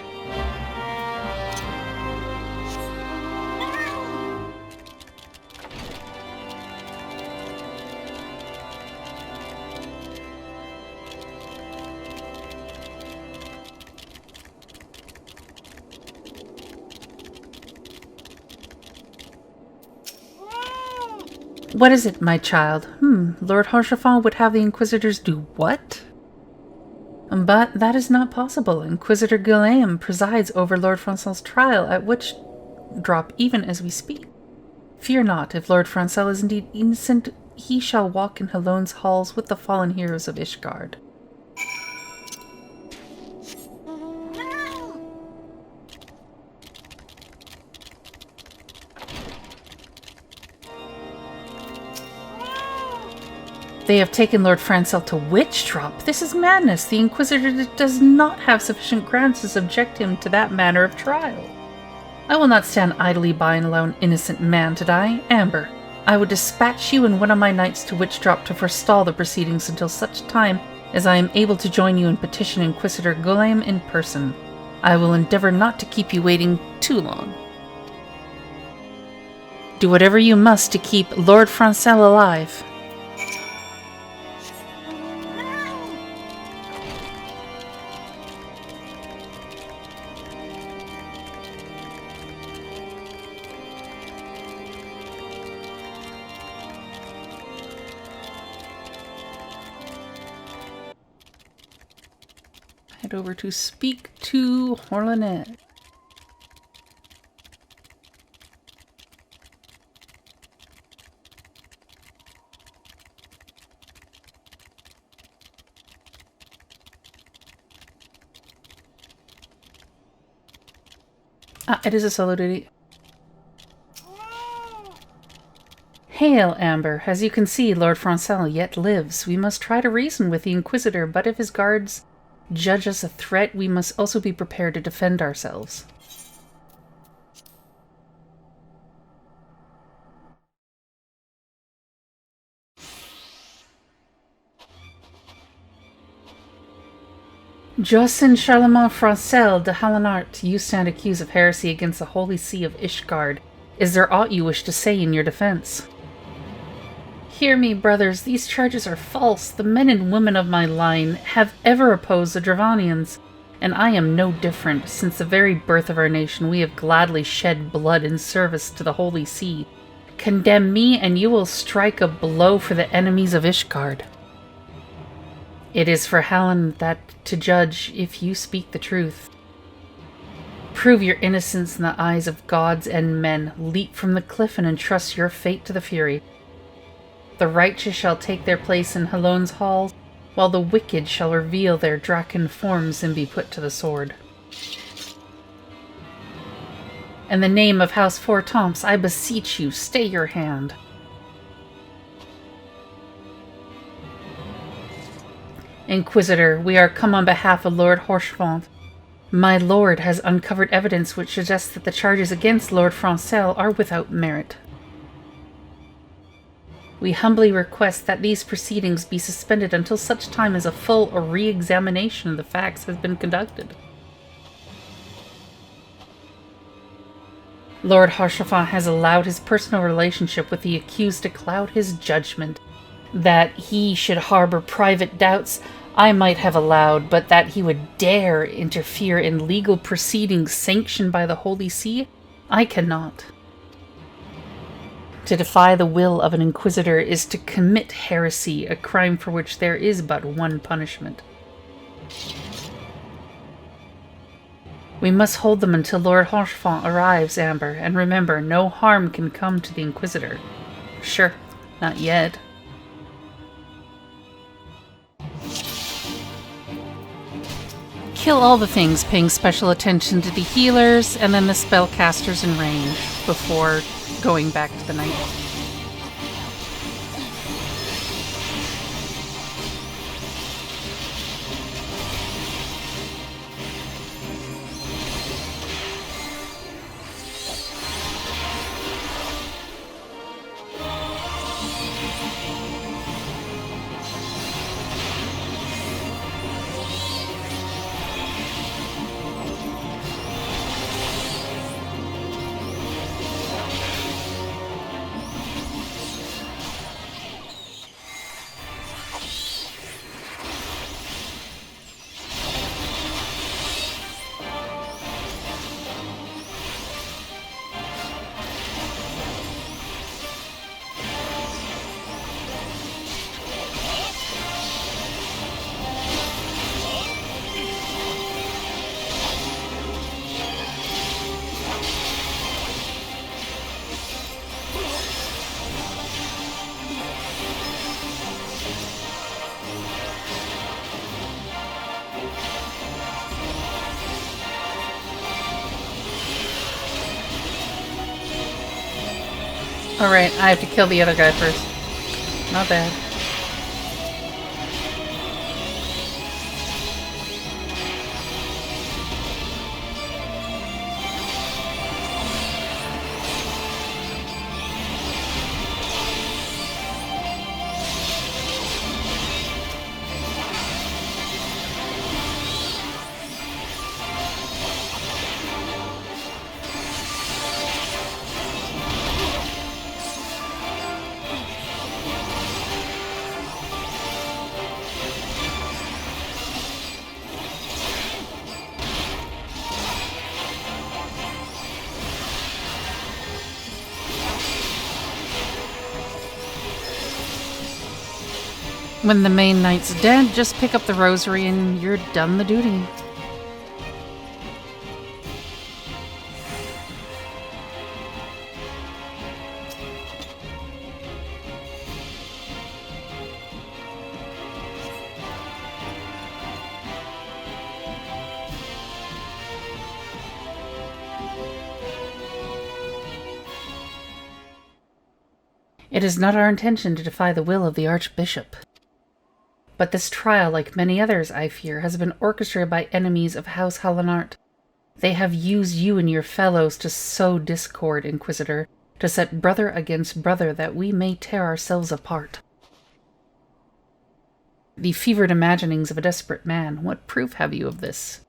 What is it, my child? Lord Haurchefant would have the Inquisitors do what? But that is not possible. Inquisitor Guillaume presides over Lord Francel's trial, at which drop even as we speak. Fear not, if Lord Francel is indeed innocent, he shall walk in Hallon's halls with the fallen heroes of Ishgard. They have taken Lord Francel to witch drop. This is madness. The Inquisitor does not have sufficient grounds to subject him to that manner of trial. I will not stand idly by and allow an innocent man to die. Amber, I would dispatch you and one of my knights to witch drop to forestall the proceedings until such time as I am able to join you and petition Inquisitor Guillaume in person. I will endeavor not to keep you waiting too long. Do whatever you must to keep Lord Francel alive. Head over to speak to Horlanet. It is a solo duty. Hail, Amber. As you can see, Lord Francel yet lives. We must try to reason with the Inquisitor, but if his guards judge us a threat, we must also be prepared to defend ourselves. Jocelyn Charlemagne Francel de Hellenart, you stand accused of heresy against the Holy See of Ishgard. Is there aught you wish to say in your defense? Hear me, brothers, these charges are false. The men and women of my line have ever opposed the Dravanians, and I am no different. Since the very birth of our nation, we have gladly shed blood in service to the Holy See. Condemn me, and you will strike a blow for the enemies of Ishgard. It is for Helen that to judge if you speak the truth. Prove your innocence in the eyes of gods and men. Leap from the cliff and entrust your fate to the Fury. The righteous shall take their place in Hallon's halls, while the wicked shall reveal their Draken forms and be put to the sword. In the name of House Fortemps, I beseech you, stay your hand. Inquisitor, we are come on behalf of Lord Haurchefant. My lord has uncovered evidence which suggests that the charges against Lord Francel are without merit. We humbly request that these proceedings be suspended until such time as a full re-examination of the facts has been conducted. Lord Haurchefant has allowed his personal relationship with the accused to cloud his judgment. That he should harbor private doubts I might have allowed, but that he would dare interfere in legal proceedings sanctioned by the Holy See, I cannot. To defy the will of an Inquisitor is to commit heresy, a crime for which there is but one punishment. We must hold them until Lord Haurchefant arrives, Amber, and remember, no harm can come to the Inquisitor. Sure, not yet. Kill all the things, paying special attention to the healers and then the spellcasters in range before going back to the knight. Alright, I have to kill the other guy first. Not bad. When the main knight's dead, just pick up the rosary and you're done the duty. It is not our intention to defy the will of the Archbishop. But this trial, like many others, I fear, has been orchestrated by enemies of House Hallinart. They have used you and your fellows to sow discord, Inquisitor, to set brother against brother that we may tear ourselves apart. The fevered imaginings of a desperate man, what proof have you of this?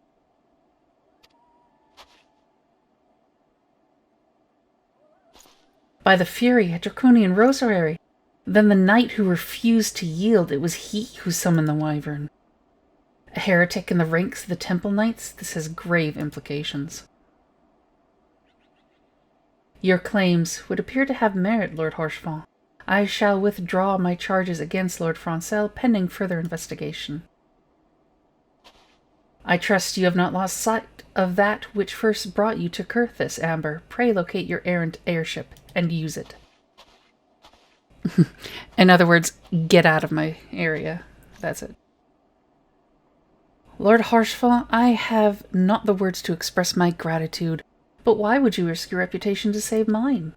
By the Fury, a draconian rosary! Then the knight who refused to yield, it was he who summoned the wyvern. A heretic in the ranks of the Temple Knights? This has grave implications. Your claims would appear to have merit, Lord Haurchefant. I shall withdraw my charges against Lord Francel pending further investigation. I trust you have not lost sight of that which first brought you to Kurthis, Amber. Pray locate your errant airship and use it. In other words, get out of my area. That's it. Lord Haurchefant, I have not the words to express my gratitude, but why would you risk your reputation to save mine?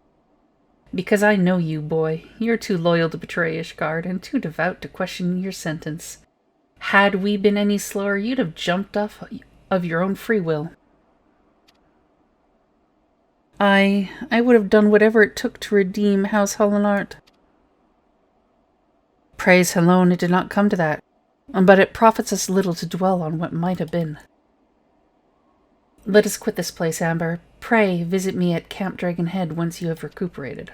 Because I know you, boy. You're too loyal to betray Ishgard, and too devout to question your sentence. Had we been any slower, you'd have jumped off of your own free will. I would have done whatever it took to redeem House Hollenart. Praise Helone, it did not come to that, but it profits us little to dwell on what might have been. Let us quit this place, Amber. Pray visit me at Camp Dragonhead once you have recuperated.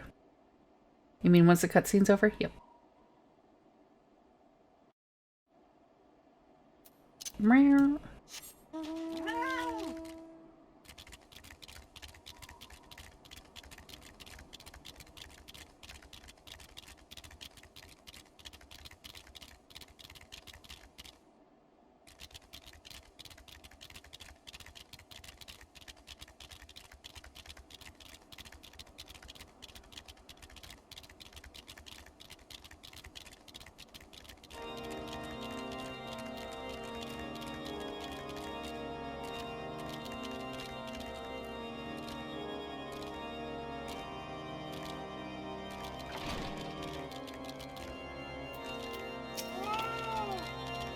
You mean once the cutscene's over? Yep. Meow.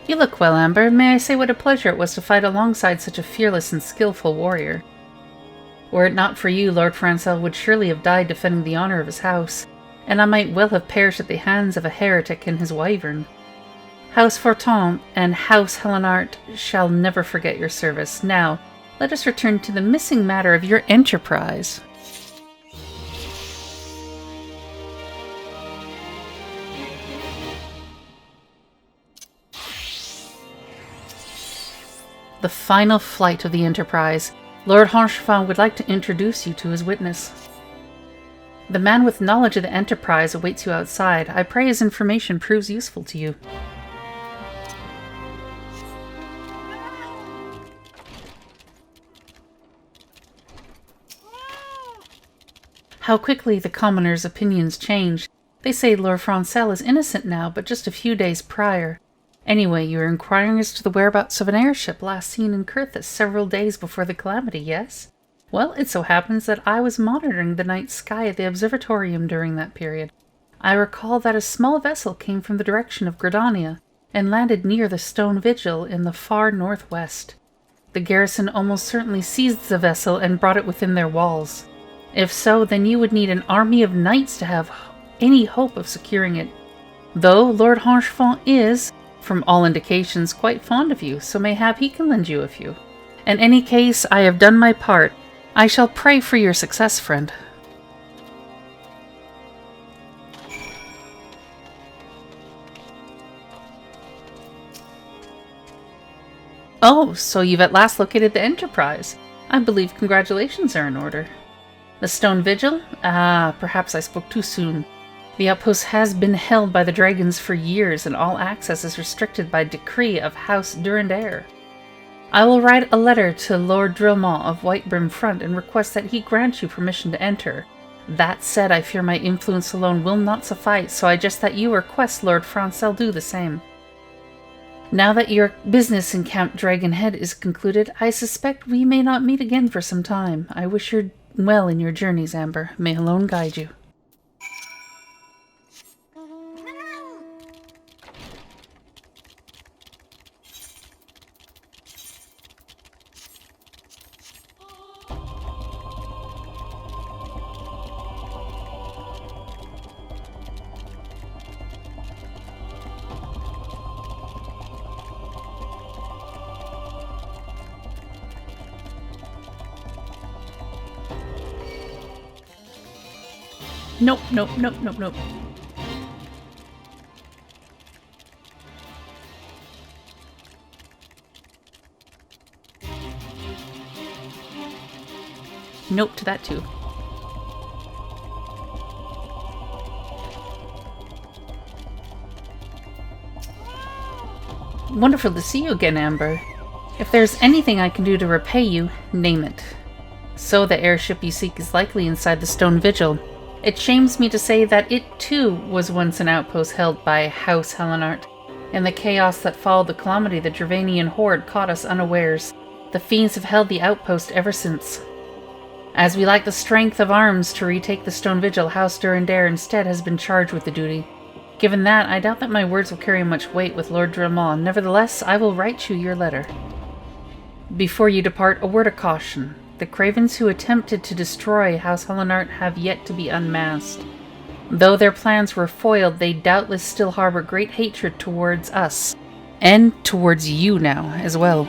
You look well, Amber. May I say what a pleasure it was to fight alongside such a fearless and skillful warrior. Were it not for you, Lord Francel would surely have died defending the honor of his house, and I might well have perished at the hands of a heretic and his wyvern. House Fortin and House Hollenart shall never forget your service. Now, let us return to the missing matter of your enterprise. The final flight of the Enterprise. Lord Haurchefant would like to introduce you to his witness. The man with knowledge of the Enterprise awaits you outside. I pray his information proves useful to you. How quickly the commoners' opinions change. They say Lord Francel is innocent now, but just a few days prior. Anyway, you are inquiring as to the whereabouts of an airship last seen in Kurthus several days before the calamity, yes? Well, it so happens that I was monitoring the night sky at the Observatorium during that period. I recall that a small vessel came from the direction of Gridannia and landed near the stone Vigil in the far northwest. The garrison almost certainly seized the vessel and brought it within their walls. If so, then you would need an army of knights to have any hope of securing it. Though Lord Haurchefant is, from all indications, quite fond of you, so mayhap he can lend you a few. In any case, I have done my part. I shall pray for your success, friend. Oh, so you've at last located the Enterprise. I believe congratulations are in order. The Stone Vigil? Ah, perhaps I spoke too soon. The outpost has been held by the dragons for years, and all access is restricted by decree of House Durendaire. I will write a letter to Lord Drillmont of Whitebrim Front and request that he grant you permission to enter. That said, I fear my influence alone will not suffice, so I just that you request Lord Francel do the same. Now that your business in Camp Dragonhead is concluded, I suspect we may not meet again for some time. I wish you well in your journeys, Amber. May Helone guide you. Nope, nope, nope, nope, nope. Nope to that too. Wonderful to see you again, Amber. If there's anything I can do to repay you, name it. So the airship you seek is likely inside the Stone Vigil. It shames me to say that it too was once an outpost held by House Hollenart. In the chaos that followed the calamity, the Dravanian horde caught us unawares. The fiends have held the outpost ever since. As we lack the strength of arms to retake the stone vigil, House Durendaire instead has been charged with the duty. Given that, I doubt that my words will carry much weight with Lord Dremont. Nevertheless, I will write you your letter. Before you depart, a word of caution. The cravens who attempted to destroy House Hellenart have yet to be unmasked. Though their plans were foiled, they doubtless still harbor great hatred towards us. And towards you now, as well.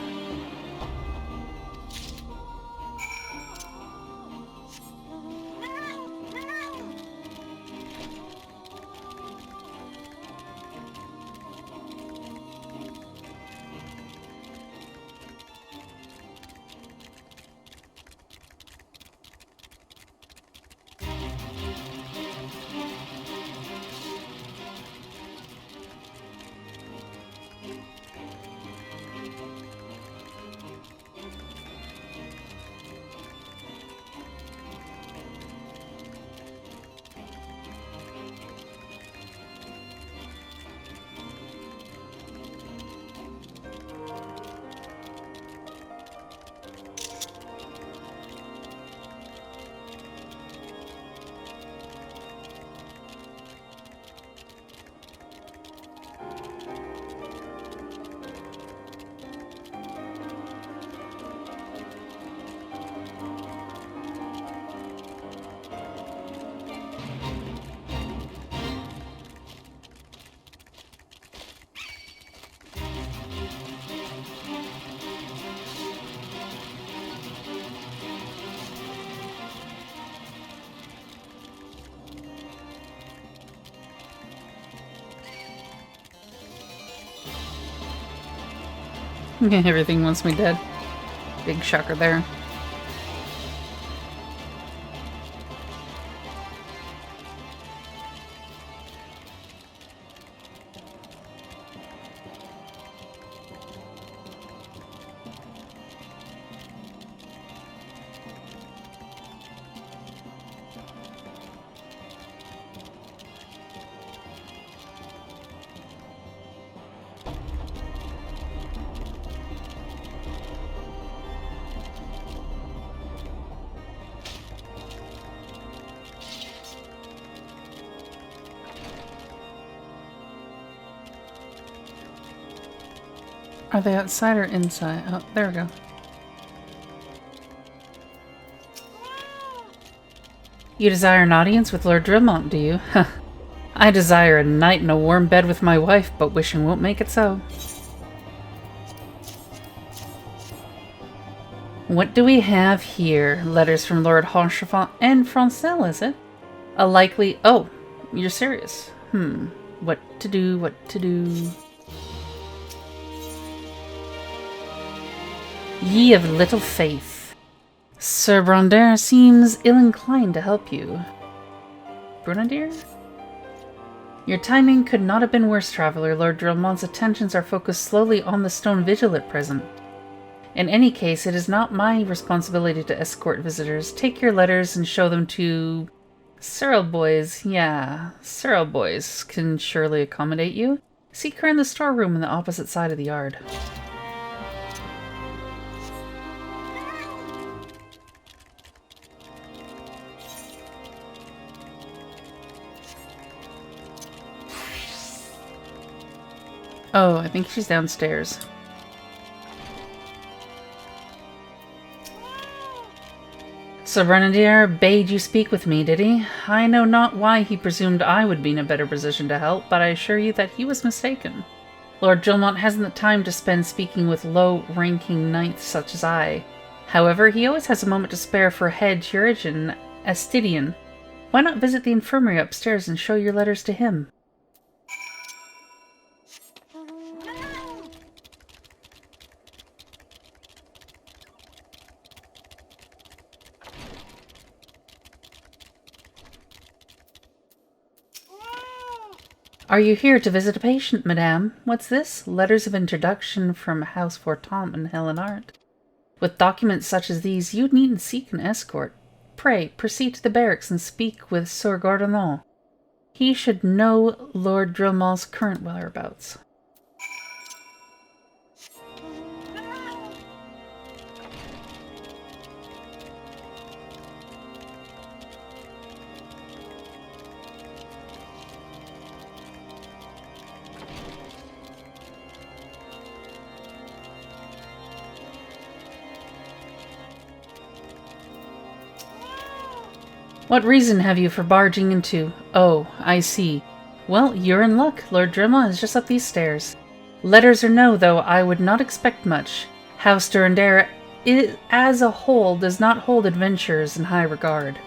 Everything wants me dead. Big shocker there. Are they outside or inside? Oh, there we go. You desire an audience with Lord Dremont, do you? I desire a night in a warm bed with my wife, but wishing won't make it so. What do we have here? Letters from Lord Haurchefant and Francel, is it? A likely... Oh, you're serious. What to do, what to do... Ye of little faith. Sir Durendaire seems ill-inclined to help you. Durendaire? Your timing could not have been worse, traveler. Lord Dremont's attentions are focused slowly on the stone vigil at present. In any case, it is not my responsibility to escort visitors. Take your letters and show them to... Cyril boys. Yeah, Cyril boys can surely accommodate you. Seek her in the storeroom on the opposite side of the yard. Oh, I think she's downstairs. Sir Durendaire bade you speak with me, did he? I know not why he presumed I would be in a better position to help, but I assure you that he was mistaken. Lord Dremont hasn't the time to spend speaking with low-ranking knights such as I. However, he always has a moment to spare for head chirurgeon Astidian. Why not visit the infirmary upstairs and show your letters to him? Are you here to visit a patient, madame? What's this? Letters of introduction from House Fortemps and Hellenart. With documents such as these, you needn't seek an escort. Pray, proceed to the barracks and speak with Sir Gridannia. He should know Lord Dremont's current whereabouts. What reason have you for barging into? Oh, I see. Well, you're in luck. Lord Dremel is just up these stairs. Letters or no, though, I would not expect much. House Durendaire, as a whole, does not hold adventurers in high regard.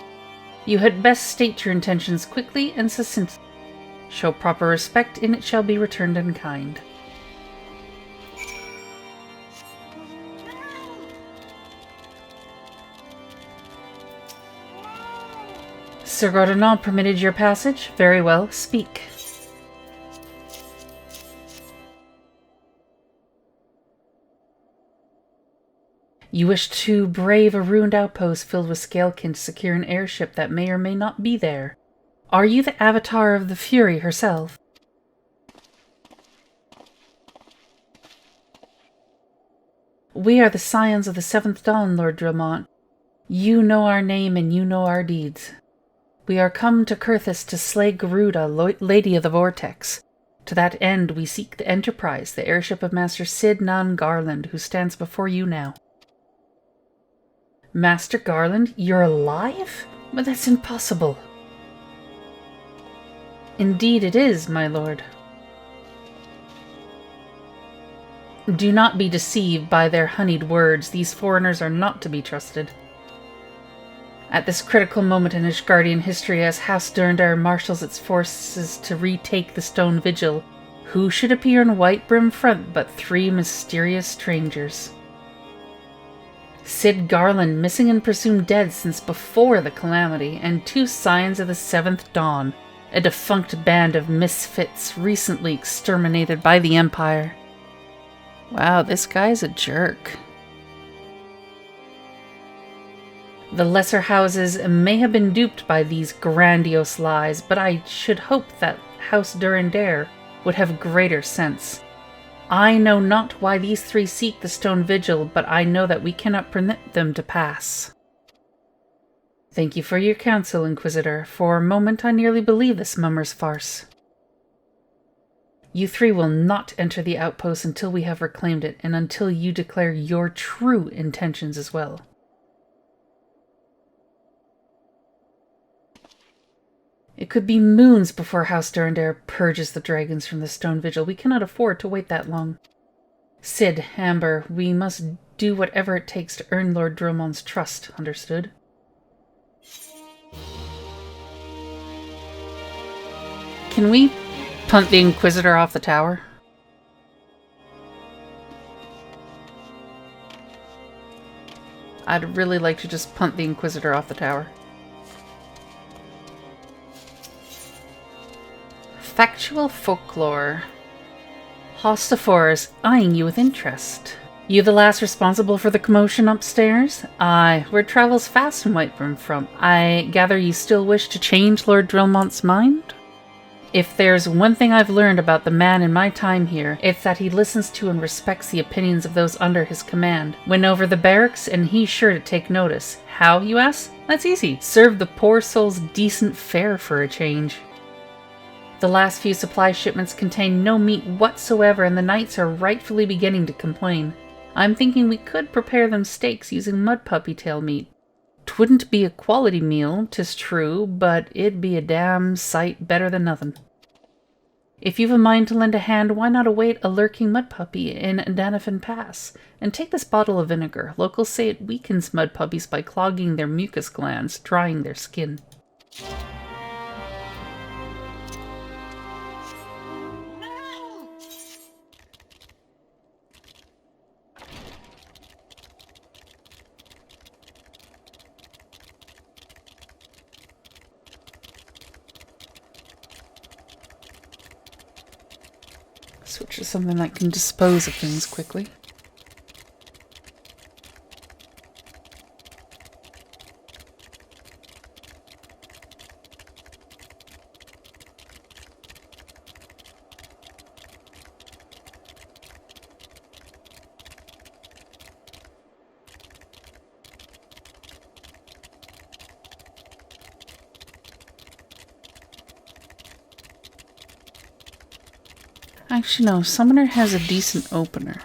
You had best state your intentions quickly and succinctly. Show proper respect, and it shall be returned in kind. Sir Gridannia permitted your passage? Very well, speak. You wish to brave a ruined outpost filled with scalekin to secure an airship that may or may not be there. Are you the avatar of the Fury herself? We are the scions of the 7th Dawn, Lord Dremel. You know our name and you know our deeds. We are come to Kurthis to slay Garuda, Lady of the Vortex. To that end we seek the Enterprise, the airship of Master Sid Nan Garland, who stands before you now. Master Garland, you're alive? But that's impossible. Indeed it is, my lord. Do not be deceived by their honeyed words. These foreigners are not to be trusted. At this critical moment in Ishgardian history, as House Durendaire marshals its forces to retake the Stone Vigil, who should appear in Whitebrim front but 3 mysterious strangers? Sid Garland, missing and presumed dead since before the Calamity, and 2 scions of the 7th Dawn, a defunct band of misfits recently exterminated by the Empire. Wow, this guy's a jerk. The lesser houses may have been duped by these grandiose lies, but I should hope that House Durendaire would have greater sense. I know not why these 3 seek the Stone Vigil, but I know that we cannot permit them to pass. Thank you for your counsel, Inquisitor. For a moment I nearly believed this mummer's farce. You 3 will not enter the outpost until we have reclaimed it, and until you declare your true intentions as well. It could be moons before House Durendaire purges the dragons from the Stone Vigil. We cannot afford to wait that long. Sid, Amber, we must do whatever it takes to earn Lord Dromon's trust, understood? Can we punt the Inquisitor off the tower? I'd really like to just punt the Inquisitor off the tower. Factual folklore. Hostaphores eyeing you with interest. You the last responsible for the commotion upstairs? Aye, word travels fast in Whitebrim from. I gather you still wish to change Lord Drillmont's mind? If there's one thing I've learned about the man in my time here, it's that he listens to and respects the opinions of those under his command. Win over the barracks, and he's sure to take notice. How, you ask? That's easy. Serve the poor souls decent fare for a change. The last few supply shipments contain no meat whatsoever, and the knights are rightfully beginning to complain. I'm thinking we could prepare them steaks using mud puppy tail meat. 'Twouldn't be a quality meal, 'tis true, but it'd be a damn sight better than nothing. If you've a mind to lend a hand, why not await a lurking mud puppy in Danafin Pass? And take this bottle of vinegar. Locals say it weakens mud puppies by clogging their mucus glands, drying their skin. Switch to something that can dispose of things quickly. Actually, no. Summoner has a decent opener.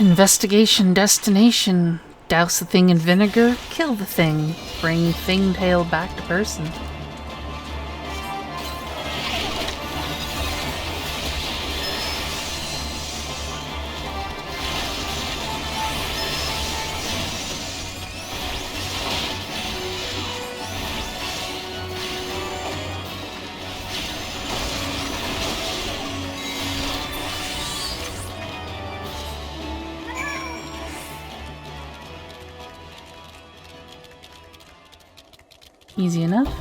Investigation destination. Douse the thing in vinegar, kill the thing. Bring thing tail back to person. Easy enough.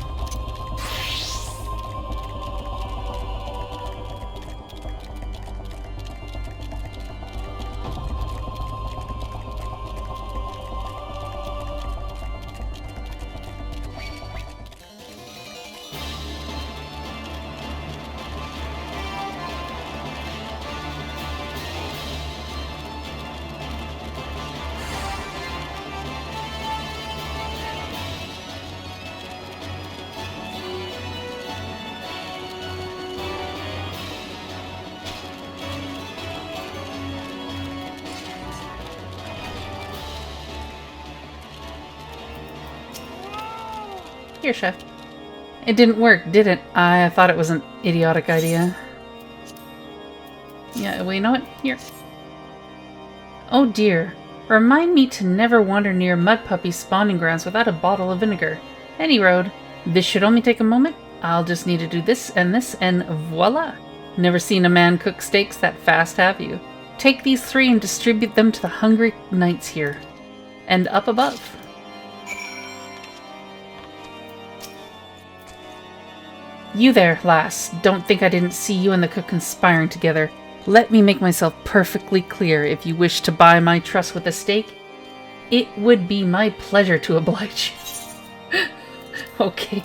Here, chef. It didn't work, did it? I thought it was an idiotic idea. Yeah, well, you know what? Here. Oh dear. Remind me to never wander near mud puppy spawning grounds without a bottle of vinegar. Any road. This should only take a moment. I'll just need to do this, and voila! Never seen a man cook steaks that fast, have you? Take these 3 and distribute them to the hungry knights here. And up above. You there, lass. Don't think I didn't see you and the cook conspiring together. Let me make myself perfectly clear. If you wish to buy my trust with a steak, it would be my pleasure to oblige you. Okay.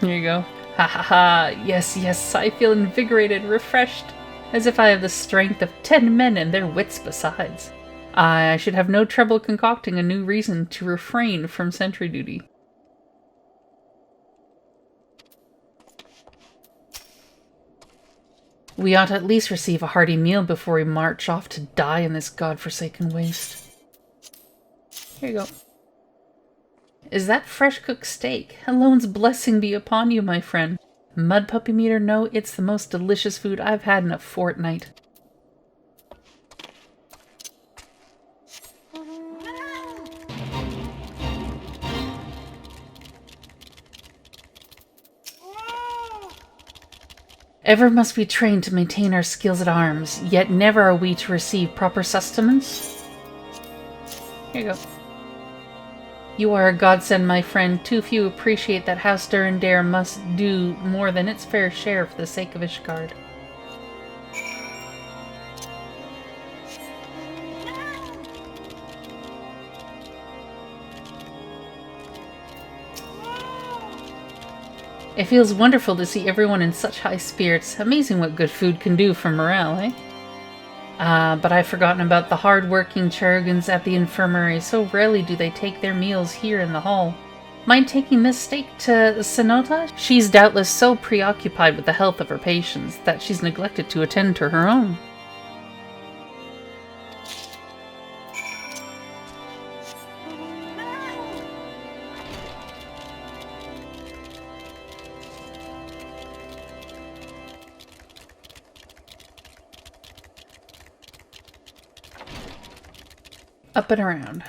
Here you go. Ha ha ha. Yes, yes, I feel invigorated, refreshed, as if I have the strength of 10 men and their wits besides. I should have no trouble concocting a new reason to refrain from sentry duty. We ought to at least receive a hearty meal before we march off to die in this godforsaken waste. Here you go. Is that fresh cooked steak? Elone's blessing be upon you, my friend. Mud puppy meat or no, it's the most delicious food I've had in a fortnight. Ever must we train to maintain our skills at arms, yet never are we to receive proper sustenance? Here you go. You are a godsend, my friend. Too few appreciate that House Durendaire must do more than its fair share for the sake of Ishgard. It feels wonderful to see everyone in such high spirits. Amazing what good food can do for morale, eh? But I've forgotten about the hard-working Charugans at the infirmary. So rarely do they take their meals here in the hall. Mind taking this steak to Senota? She's doubtless so preoccupied with the health of her patients that she's neglected to attend to her own. Up and around.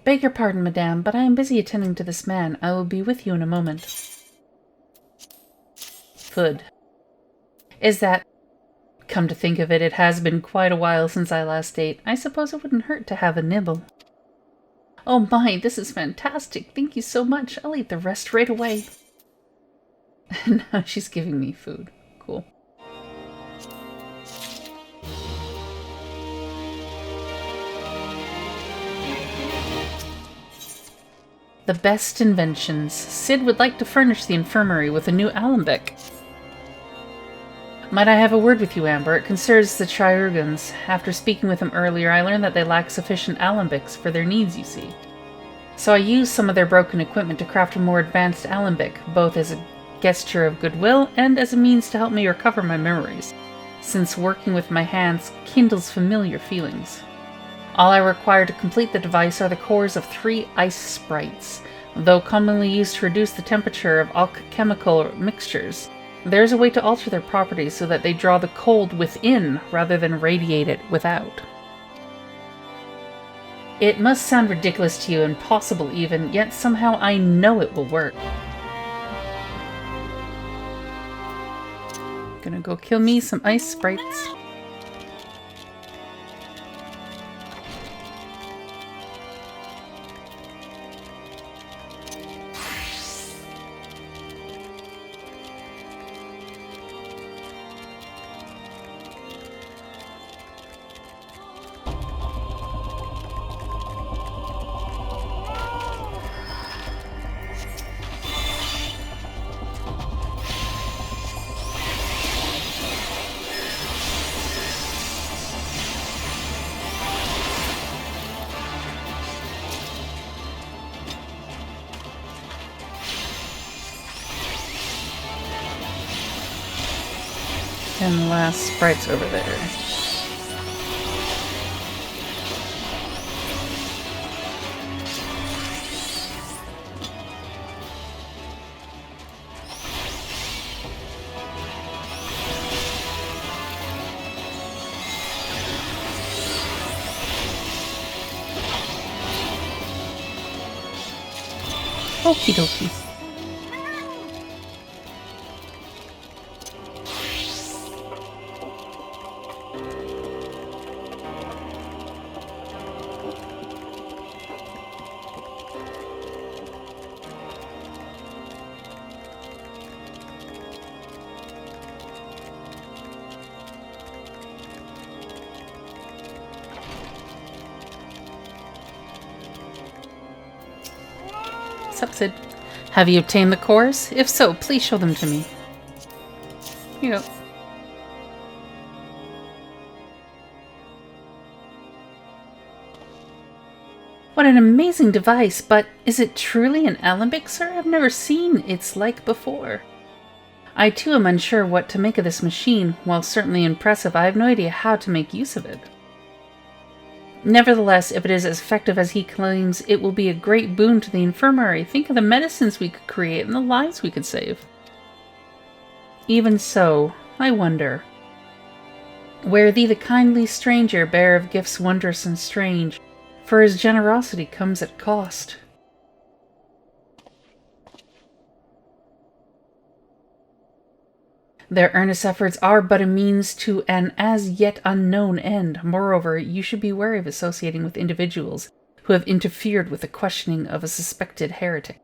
Beg your pardon, madame, but I am busy attending to this man. I will be with you in a moment. Food. Is that... Come to think of it, it has been quite a while since I last ate. I suppose it wouldn't hurt to have a nibble. Oh my, this is fantastic. Thank you so much. I'll eat the rest right away. Now she's giving me food. Cool. The best inventions. Sid would like to furnish the infirmary with a new alembic. Might I have a word with you, Amber? It concerns the Charugans. After speaking with them earlier, I learned that they lack sufficient alembics for their needs, you see. so I used some of their broken equipment to craft a more advanced alembic, both as a gesture of goodwill and as a means to help me recover my memories, since working with my hands kindles familiar feelings. All I require to complete the device are the cores of 3 ice sprites. Though commonly used to reduce the temperature of alchemical mixtures, there is a way to alter their properties so that they draw the cold within rather than radiate it without. It must sound ridiculous to you, impossible even, yet somehow I know it will work. Gonna go kill me some ice sprites. And the last sprite's over there. Okie dokie. Sid. Have you obtained the cores? If so, please show them to me. Here you go. What an amazing device, but is it truly an alembic, sir? I've never seen its like before. I too am unsure what to make of this machine. While certainly impressive, I have no idea how to make use of it. Nevertheless, if it is as effective as he claims, it will be a great boon to the infirmary. Think of the medicines we could create and the lives we could save. Even so, I wonder. Ware thee the kindly stranger, bearer of gifts wondrous and strange, for his generosity comes at cost. Their earnest efforts are but a means to an as yet unknown end. Moreover, you should be wary of associating with individuals who have interfered with the questioning of a suspected heretic.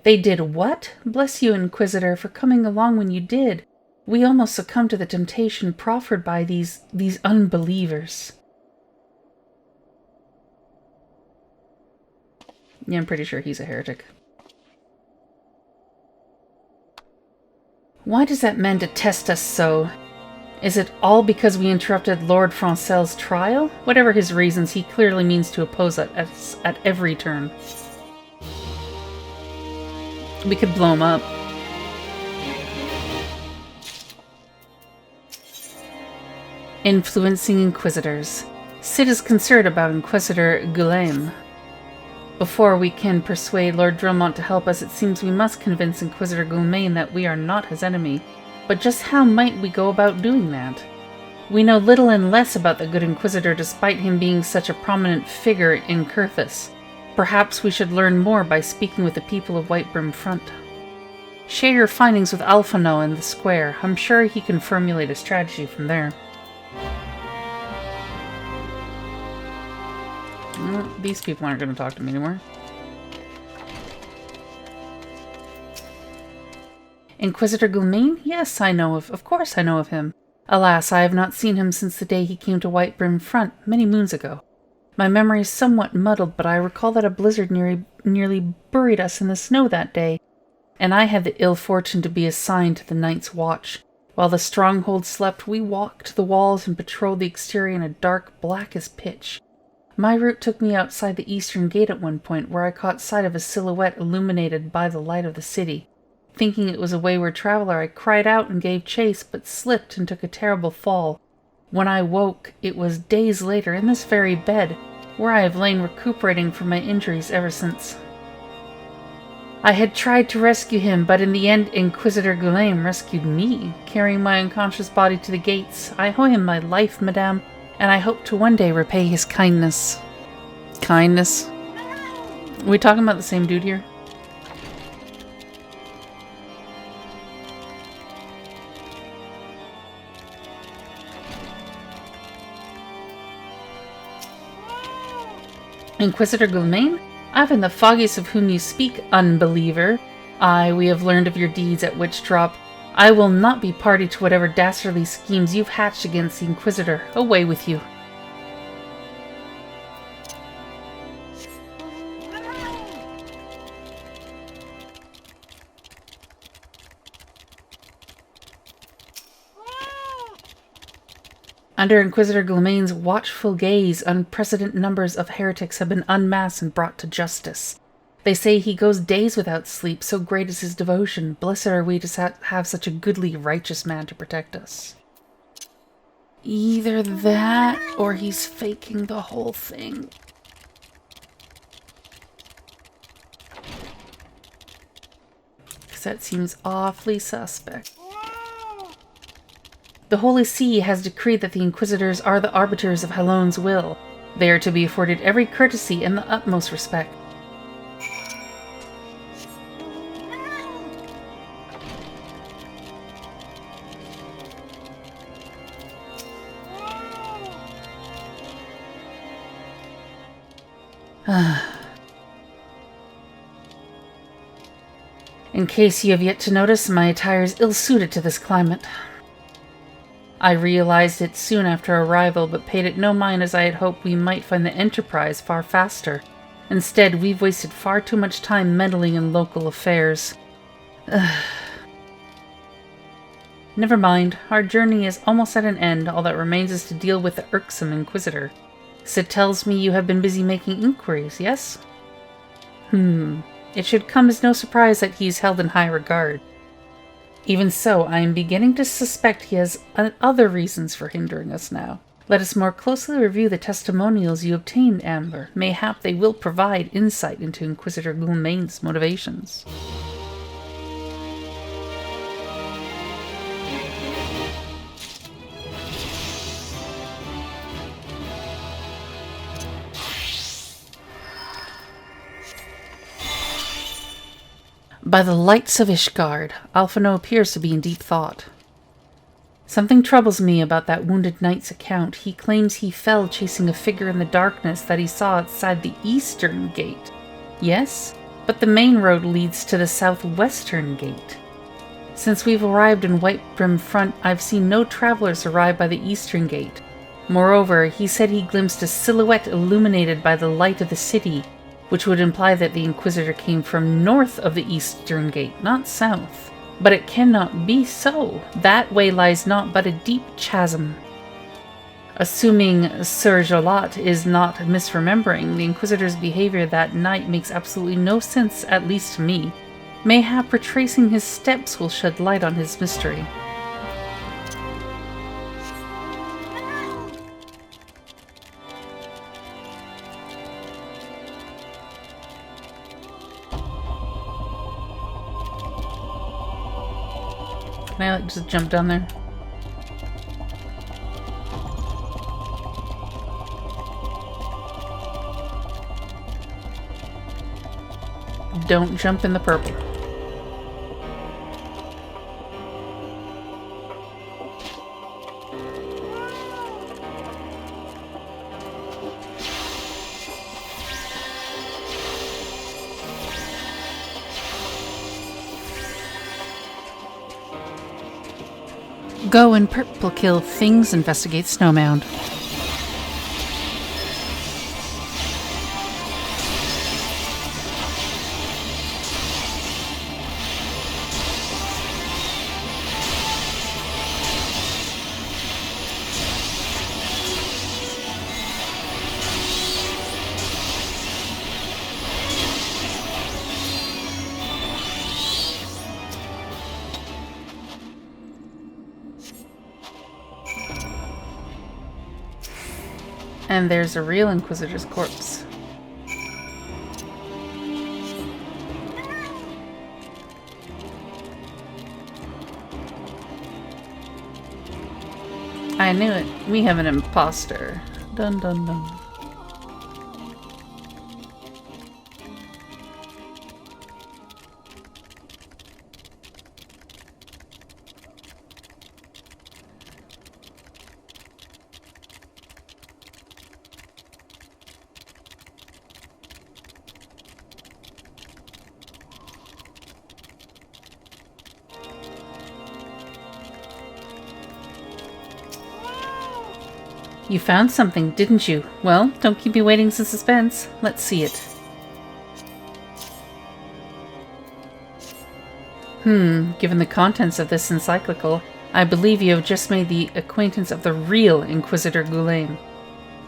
They did what? Bless you, Inquisitor, for coming along when you did. We almost succumbed to the temptation proffered by these unbelievers. Yeah, I'm pretty sure he's a heretic. Why does that man detest us so? Is it all because we interrupted Lord Francel's trial? Whatever his reasons, he clearly means to oppose us at every turn. We could blow him up. Influencing Inquisitors. Cid is concerned about Inquisitor Guillaume. Before we can persuade Lord Dromont to help us, it seems we must convince Inquisitor Guillaume that we are not his enemy. But just how might we go about doing that? We know little and less about the good Inquisitor despite him being such a prominent figure in Curthis. Perhaps we should learn more by speaking with the people of Whitebrim Front. Share your findings with Alphano in the square. I'm sure he can formulate a strategy from there. Well, these people aren't going to talk to me anymore. Inquisitor Guillaume? Yes, I know of course I know of him. Alas, I have not seen him since the day he came to Whitebrim Front, many moons ago. My memory is somewhat muddled, but I recall that a blizzard nearly buried us in the snow that day, and I had the ill fortune to be assigned to the night's watch. While the stronghold slept, we walked the walls and patrolled the exterior in a dark, black as pitch. My route took me outside the eastern gate at one point, where I caught sight of a silhouette illuminated by the light of the city. Thinking it was a wayward traveler, I cried out and gave chase, but slipped and took a terrible fall. When I woke, it was days later in this very bed, where I have lain recuperating from my injuries ever since. I had tried to rescue him, but in the end Inquisitor Guillaume rescued me, carrying my unconscious body to the gates. I owe him my life, madame, and I hope to one day repay his kindness. Kindness? Are we talking about the same dude here? Inquisitor Guillaume? I have in the foggiest of whom you speak, unbeliever. Aye, we have learned of your deeds at Witchdrop. I will not be party to whatever dastardly schemes you've hatched against the Inquisitor. Away with you. Under Inquisitor Guillaume's watchful gaze, unprecedented numbers of heretics have been unmasked and brought to justice. They say he goes days without sleep, so great is his devotion. Blessed are we to have such a goodly, righteous man to protect us. Either that, or he's faking the whole thing. Because that seems awfully suspect. The Holy See has decreed that the Inquisitors are the arbiters of Halone's will. They are to be afforded every courtesy and the utmost respect. In case you have yet to notice, my attire is ill-suited to this climate. I realized it soon after arrival, but paid it no mind, as I had hoped we might find the Enterprise far faster. Instead, we've wasted far too much time meddling in local affairs. Never mind, our journey is almost at an end. All that remains is to deal with the irksome Inquisitor. Sid tells me you have been busy making inquiries, yes? It should come as no surprise that he is held in high regard. Even so, I am beginning to suspect he has other reasons for hindering us now. Let us more closely review the testimonials you obtained, Amber. Mayhap they will provide insight into Inquisitor Guillaume's motivations. By the lights of Ishgard, Alphino appears to be in deep thought. Something troubles me about that wounded knight's account. He claims he fell chasing a figure in the darkness that he saw outside the eastern gate. Yes, but the main road leads to the southwestern gate. Since we've arrived in Whitebrim front, I've seen no travelers arrive by the eastern gate. Moreover, he said he glimpsed a silhouette illuminated by the light of the city, which would imply that the Inquisitor came from north of the eastern gate, not south. But it cannot be so. That way lies naught but a deep chasm. Assuming Sir Jolot is not misremembering, the Inquisitor's behavior that night makes absolutely no sense, at least to me. Mayhap retracing his steps will shed light on his mystery. Can I just jump down there? Don't jump in the purple. Go and purple kill things, investigate Snowmound. And there's a real Inquisitor's corpse. I knew it. We have an imposter. Dun dun dun. You found something, didn't you? Well, don't keep me waiting in suspense. Let's see it. Given the contents of this encyclical, I believe you have just made the acquaintance of the real Inquisitor Guleim,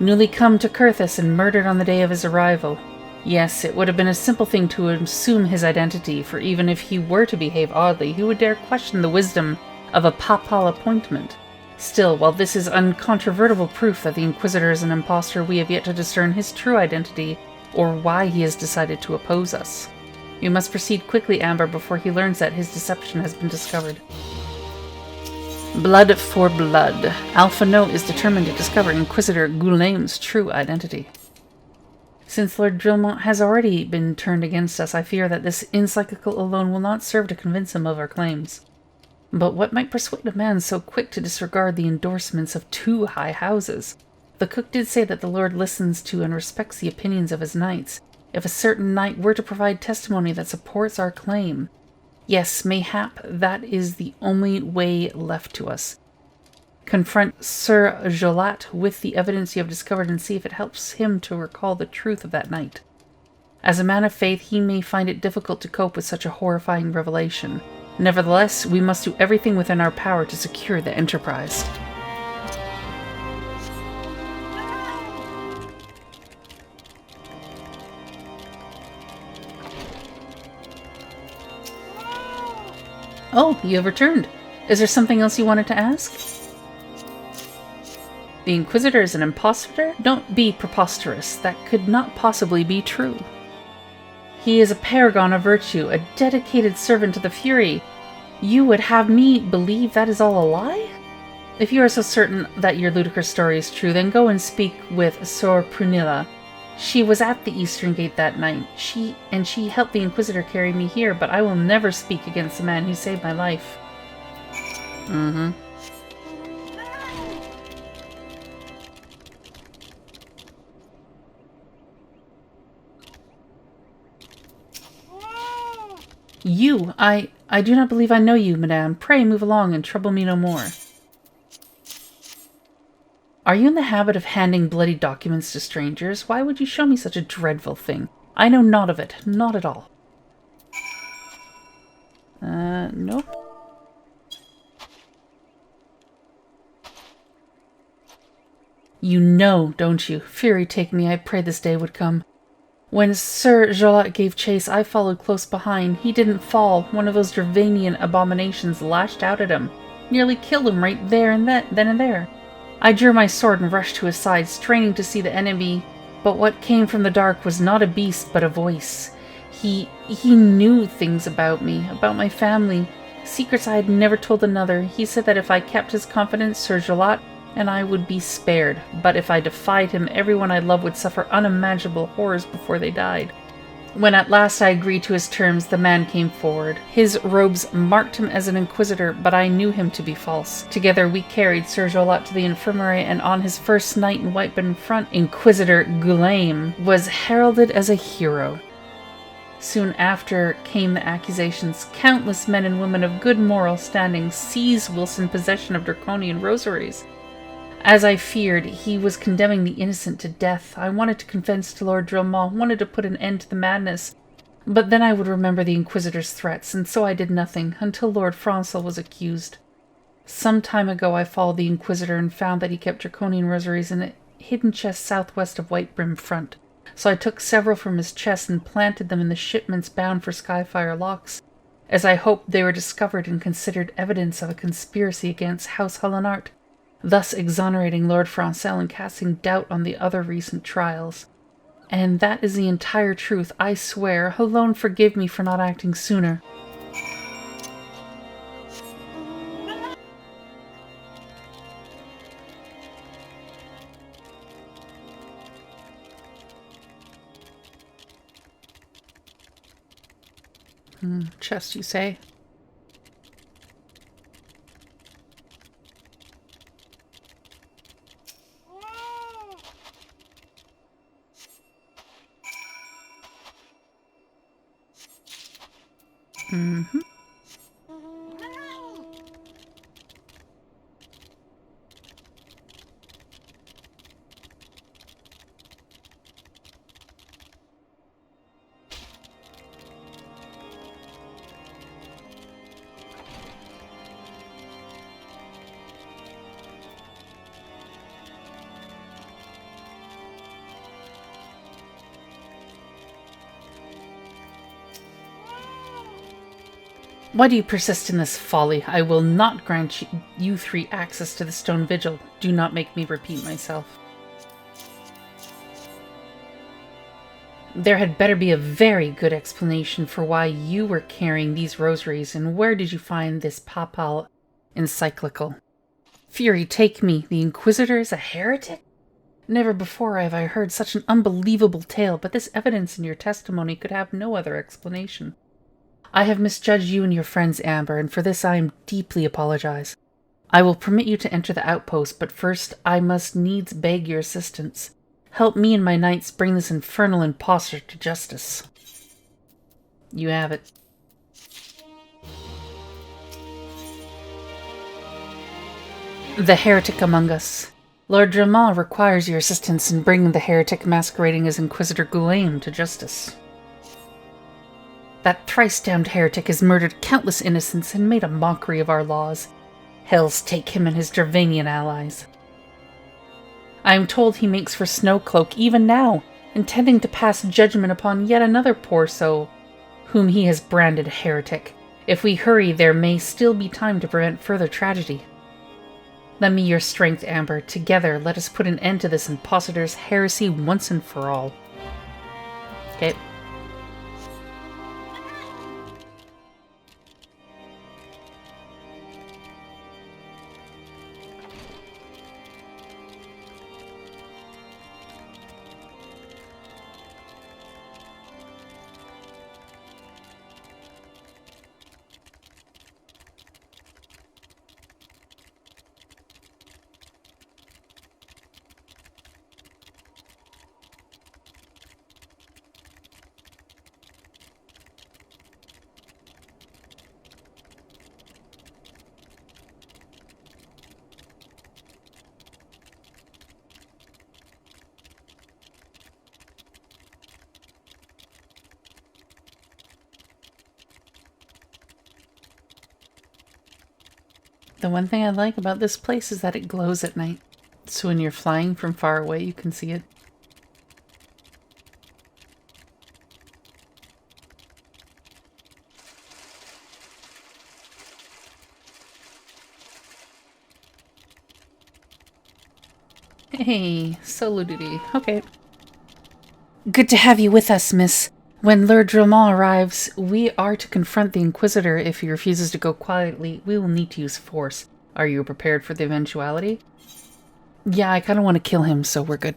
newly come to Kurthus and murdered on the day of his arrival. Yes, it would have been a simple thing to assume his identity, for even if he were to behave oddly, who would dare question the wisdom of a papal appointment? Still, while this is uncontrovertible proof that the Inquisitor is an impostor, we have yet to discern his true identity, or why he has decided to oppose us. You must proceed quickly, Amber, before he learns that his deception has been discovered. Blood for blood. Alpha Note is determined to discover Inquisitor Guleim's true identity. Since Lord Drillmont has already been turned against us, I fear that this encyclical alone will not serve to convince him of our claims. But what might persuade a man so quick to disregard the endorsements of 2 high houses? The cook did say that the Lord listens to and respects the opinions of his knights. If a certain knight were to provide testimony that supports our claim, yes, mayhap that is the only way left to us. Confront Sir Jolat with the evidence you have discovered and see if it helps him to recall the truth of that night. As a man of faith, he may find it difficult to cope with such a horrifying revelation. Nevertheless, we must do everything within our power to secure the Enterprise. Oh, you have returned. Is there something else you wanted to ask? The Inquisitor is an impostor? Don't be preposterous. That could not possibly be true. He is a paragon of virtue, a dedicated servant to the Fury. You would have me believe that is all a lie? If you are so certain that your ludicrous story is true, then go and speak with Sor Prunilla. She was at the Eastern Gate that night. She helped the Inquisitor carry me here, but I will never speak against the man who saved my life. You, I do not believe I know you, madame. Pray move along and trouble me no more. Are you in the habit of handing bloody documents to strangers? Why would you show me such a dreadful thing? I know naught of it. Not at all. Nope. You know, don't you? Fury take me, I prayed this day would come. When Sir Jolat gave chase, I followed close behind. He didn't fall. One of those Dravanian abominations lashed out at him. Nearly killed him right there and then and there. I drew my sword and rushed to his side, straining to see the enemy. But what came from the dark was not a beast, but a voice. He knew things about me, about my family. Secrets I had never told another. He said that if I kept his confidence, Sir Jolat and I would be spared, but if I defied him, everyone I loved would suffer unimaginable horrors before they died. When at last I agreed to his terms, the man came forward. His robes marked him as an Inquisitor, but I knew him to be false. Together we carried Sir Jolat to the infirmary, and on his first night in Whitebrim front, Inquisitor Guleim was heralded as a hero. Soon after came the accusations. Countless men and women of good moral standing seized Wilson possession of draconian rosaries. As I feared, he was condemning the innocent to death. I wanted to confess to Lord Drillmont, wanted to put an end to the madness. But then I would remember the Inquisitor's threats, and so I did nothing, until Lord Francel was accused. Some time ago I followed the Inquisitor and found that he kept draconian rosaries in a hidden chest southwest of Whitebrim front. So I took several from his chest and planted them in the shipments bound for Skyfire locks, as I hoped they were discovered and considered evidence of a conspiracy against House Hullenart. thus exonerating Lord Francel and casting doubt on the other recent trials. And that is the entire truth, I swear. Alone forgive me for not acting sooner. Chest, you say? Mm-hmm. Why do you persist in this folly? I will not grant you three access to the stone vigil. Do not make me repeat myself. There had better be a very good explanation for why you were carrying these rosaries, and where did you find this papal encyclical? Fury take me, the Inquisitor is a heretic? Never before have I heard such an unbelievable tale, but this evidence in your testimony could have no other explanation. I have misjudged you and your friends, Amber, and for this I am deeply apologize. I will permit you to enter the outpost, but first I must needs beg your assistance. Help me and my knights bring this infernal impostor to justice. You have it. The heretic among us. Lord Dramont requires your assistance in bringing the heretic masquerading as Inquisitor Guillaume to justice. That thrice-damned heretic has murdered countless innocents and made a mockery of our laws. Hells take him and his Dravanian allies. I am told he makes for Snowcloak even now, intending to pass judgment upon yet another poor soul, whom he has branded a heretic. If we hurry, there may still be time to prevent further tragedy. Lend me your strength, Amber. Together, let us put an end to this impostor's heresy once and for all. Okay. The one thing I like about this place is that it glows at night. So when you're flying from far away, you can see it. Hey, solo duty. Okay. Good to have you with us, miss. When Lord Dramont arrives, we are to confront the Inquisitor. If he refuses to go quietly, we will need to use force. Are you prepared for the eventuality? Yeah, I kind of want to kill him, so we're good.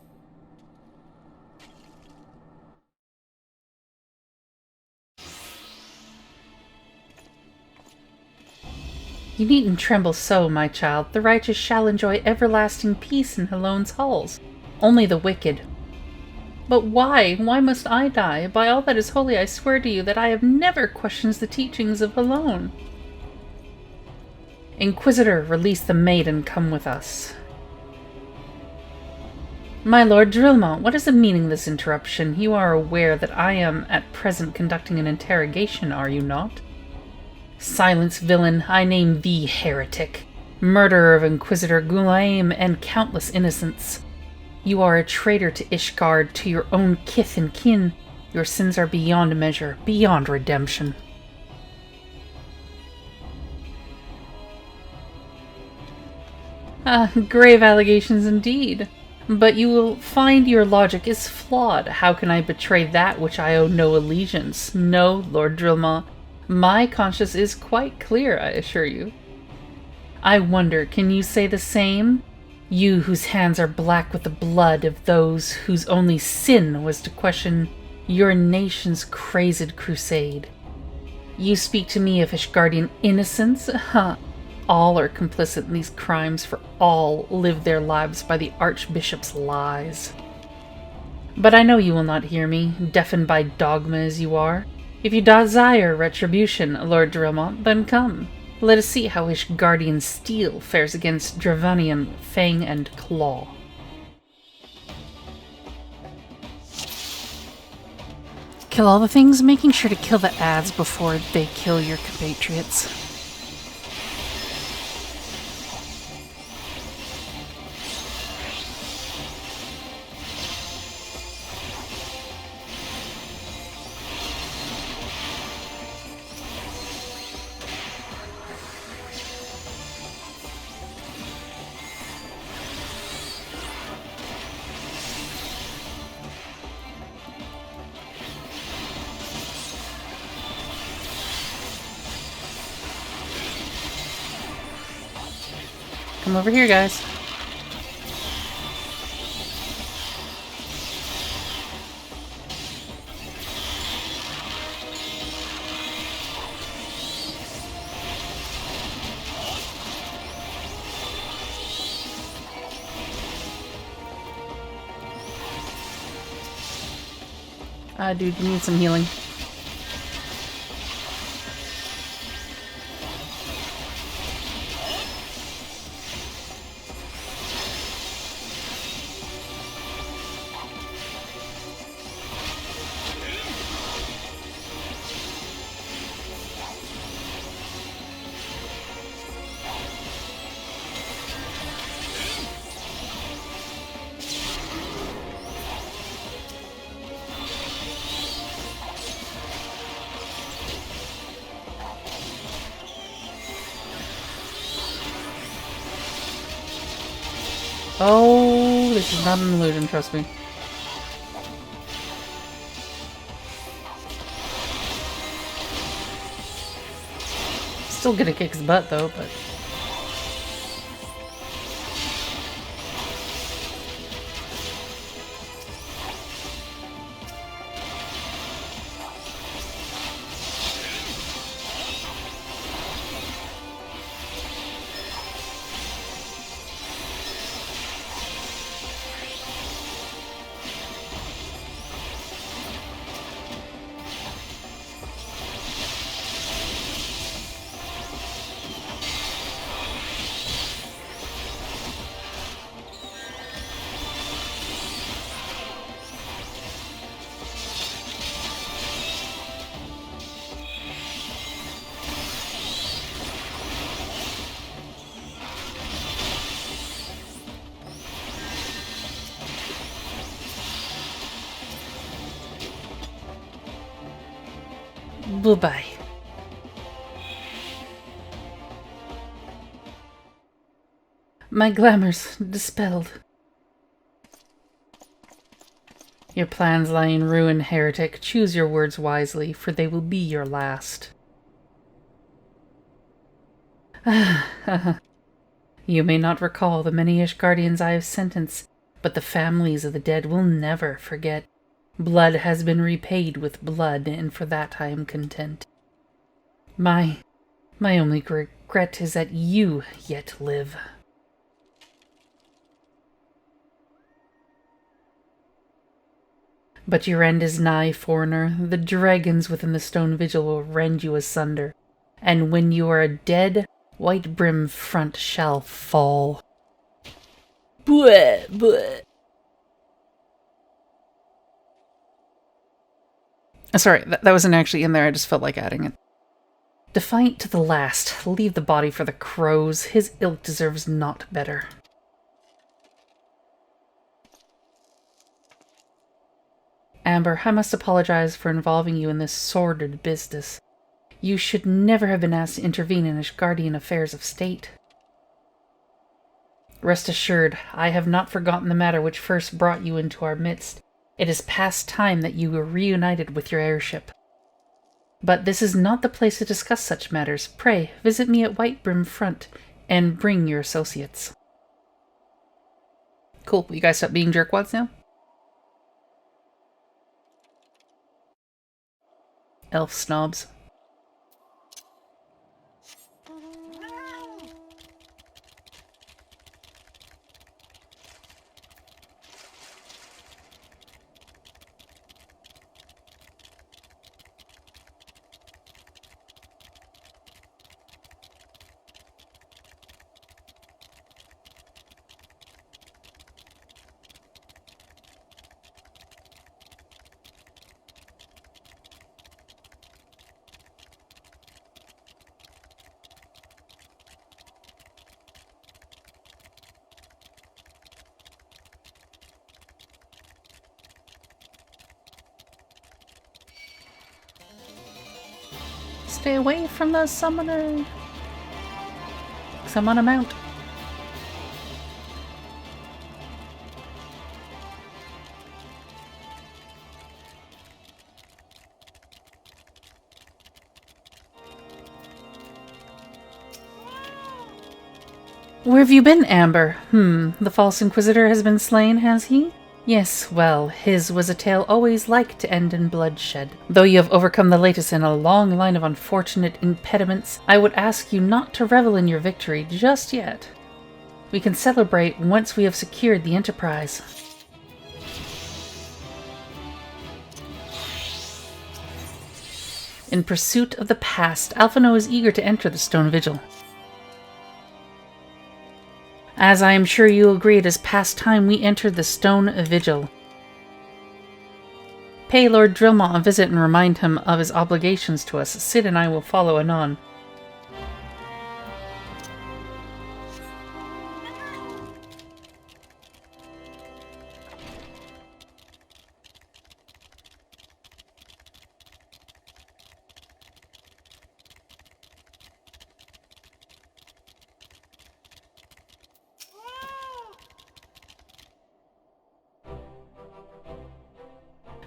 You needn't tremble so, my child. The righteous shall enjoy everlasting peace in Halone's halls. Only the wicked. But why? Why must I die? By all that is holy, I swear to you that I have never questioned the teachings of Halone. Inquisitor, release the maid and come with us. My lord Drillmont, what is the meaning of this interruption? You are aware that I am at present conducting an interrogation, are you not? Silence, villain. I name thee heretic, murderer of Inquisitor Guillaume and countless innocents. You are a traitor to Ishgard, to your own kith and kin. Your sins are beyond measure, beyond redemption. Grave allegations indeed. But you will find your logic is flawed. How can I betray that which I owe no allegiance? No, Lord Drillmaw. My conscience is quite clear, I assure you. I wonder, can you say the same? You whose hands are black with the blood of those whose only sin was to question your nation's crazed crusade. You speak to me of Ishgardian innocence? All are complicit in these crimes, for all live their lives by the Archbishop's lies. But I know you will not hear me, deafened by dogma as you are. If you desire retribution, Lord Drillmont, then come. Let us see how Ishgardian steel fares against Dravanian fang and claw. Kill all the things, making sure to kill the ads before they kill your compatriots. Come over here, guys. Dude, you need some healing. Oh, this is not an illusion, trust me. Still gonna kick his butt though, but... Bye-bye. My glamour's dispelled. Your plans lie in ruin, heretic. Choose your words wisely, for they will be your last. You may not recall the many Ishgardians I have sentenced, but the families of the dead will never forget. Blood has been repaid with blood, and for that I am content. My only regret is that you yet live. But your end is nigh, foreigner. The dragons within the stone vigil will rend you asunder, and when you are dead, Whitebrim front shall fall. Bleh, bleh. Sorry, that wasn't actually in there, I just felt like adding it. Defiant to the last, leave the body for the crows. His ilk deserves naught better. Amber, I must apologize for involving you in this sordid business. You should never have been asked to intervene in Ishgardian affairs of state. Rest assured, I have not forgotten the matter which first brought you into our midst. It is past time that you were reunited with your airship. But this is not the place to discuss such matters. Pray, visit me at Whitebrim front, and bring your associates. Cool, you guys stop being jerkwads now? Elf snobs. Stay away from the summoner. 'Cause I'm on a mount. Where have you been, Amber? The false Inquisitor has been slain, has he? Yes, well, his was a tale always like to end in bloodshed. Though you have overcome the latest in a long line of unfortunate impediments, I would ask you not to revel in your victory just yet. We can celebrate once we have secured the Enterprise. In pursuit of the past, Alphino is eager to enter the Stone Vigil. As I am sure you agree, it is past time we entered the Stone Vigil. Pay Lord Drillmont a visit and remind him of his obligations to us. Sid and I will follow anon.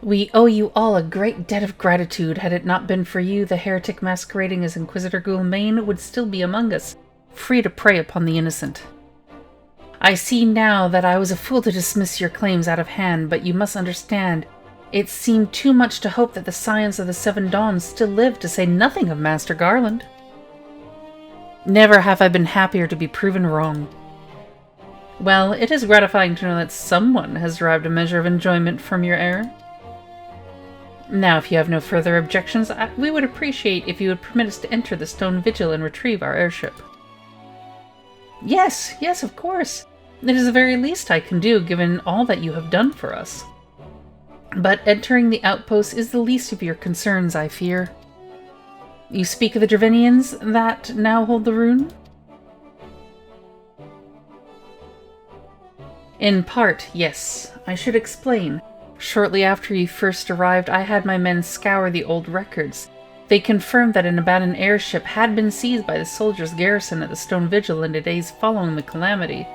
We owe you all a great debt of gratitude. Had it not been for you, the heretic masquerading as Inquisitor Ghoulmain would still be among us, free to prey upon the innocent. I see now that I was a fool to dismiss your claims out of hand, but you must understand, it seemed too much to hope that the Scions of the Seven Dawns still lived, to say nothing of Master Garland. Never have I been happier to be proven wrong. Well, it is gratifying to know that someone has derived a measure of enjoyment from your error. Now, if you have no further objections, we would appreciate if you would permit us to enter the Stone Vigil and retrieve our airship. Yes, of course. It is the very least I can do, given all that you have done for us. But entering the outpost is the least of your concerns, I fear. You speak of the Dravenians that now hold the rune? In part, yes. I should explain. Shortly after you first arrived, I had my men scour the old records. They confirmed that an abandoned airship had been seized by the soldiers' garrison at the Stone Vigil in the days following the calamity.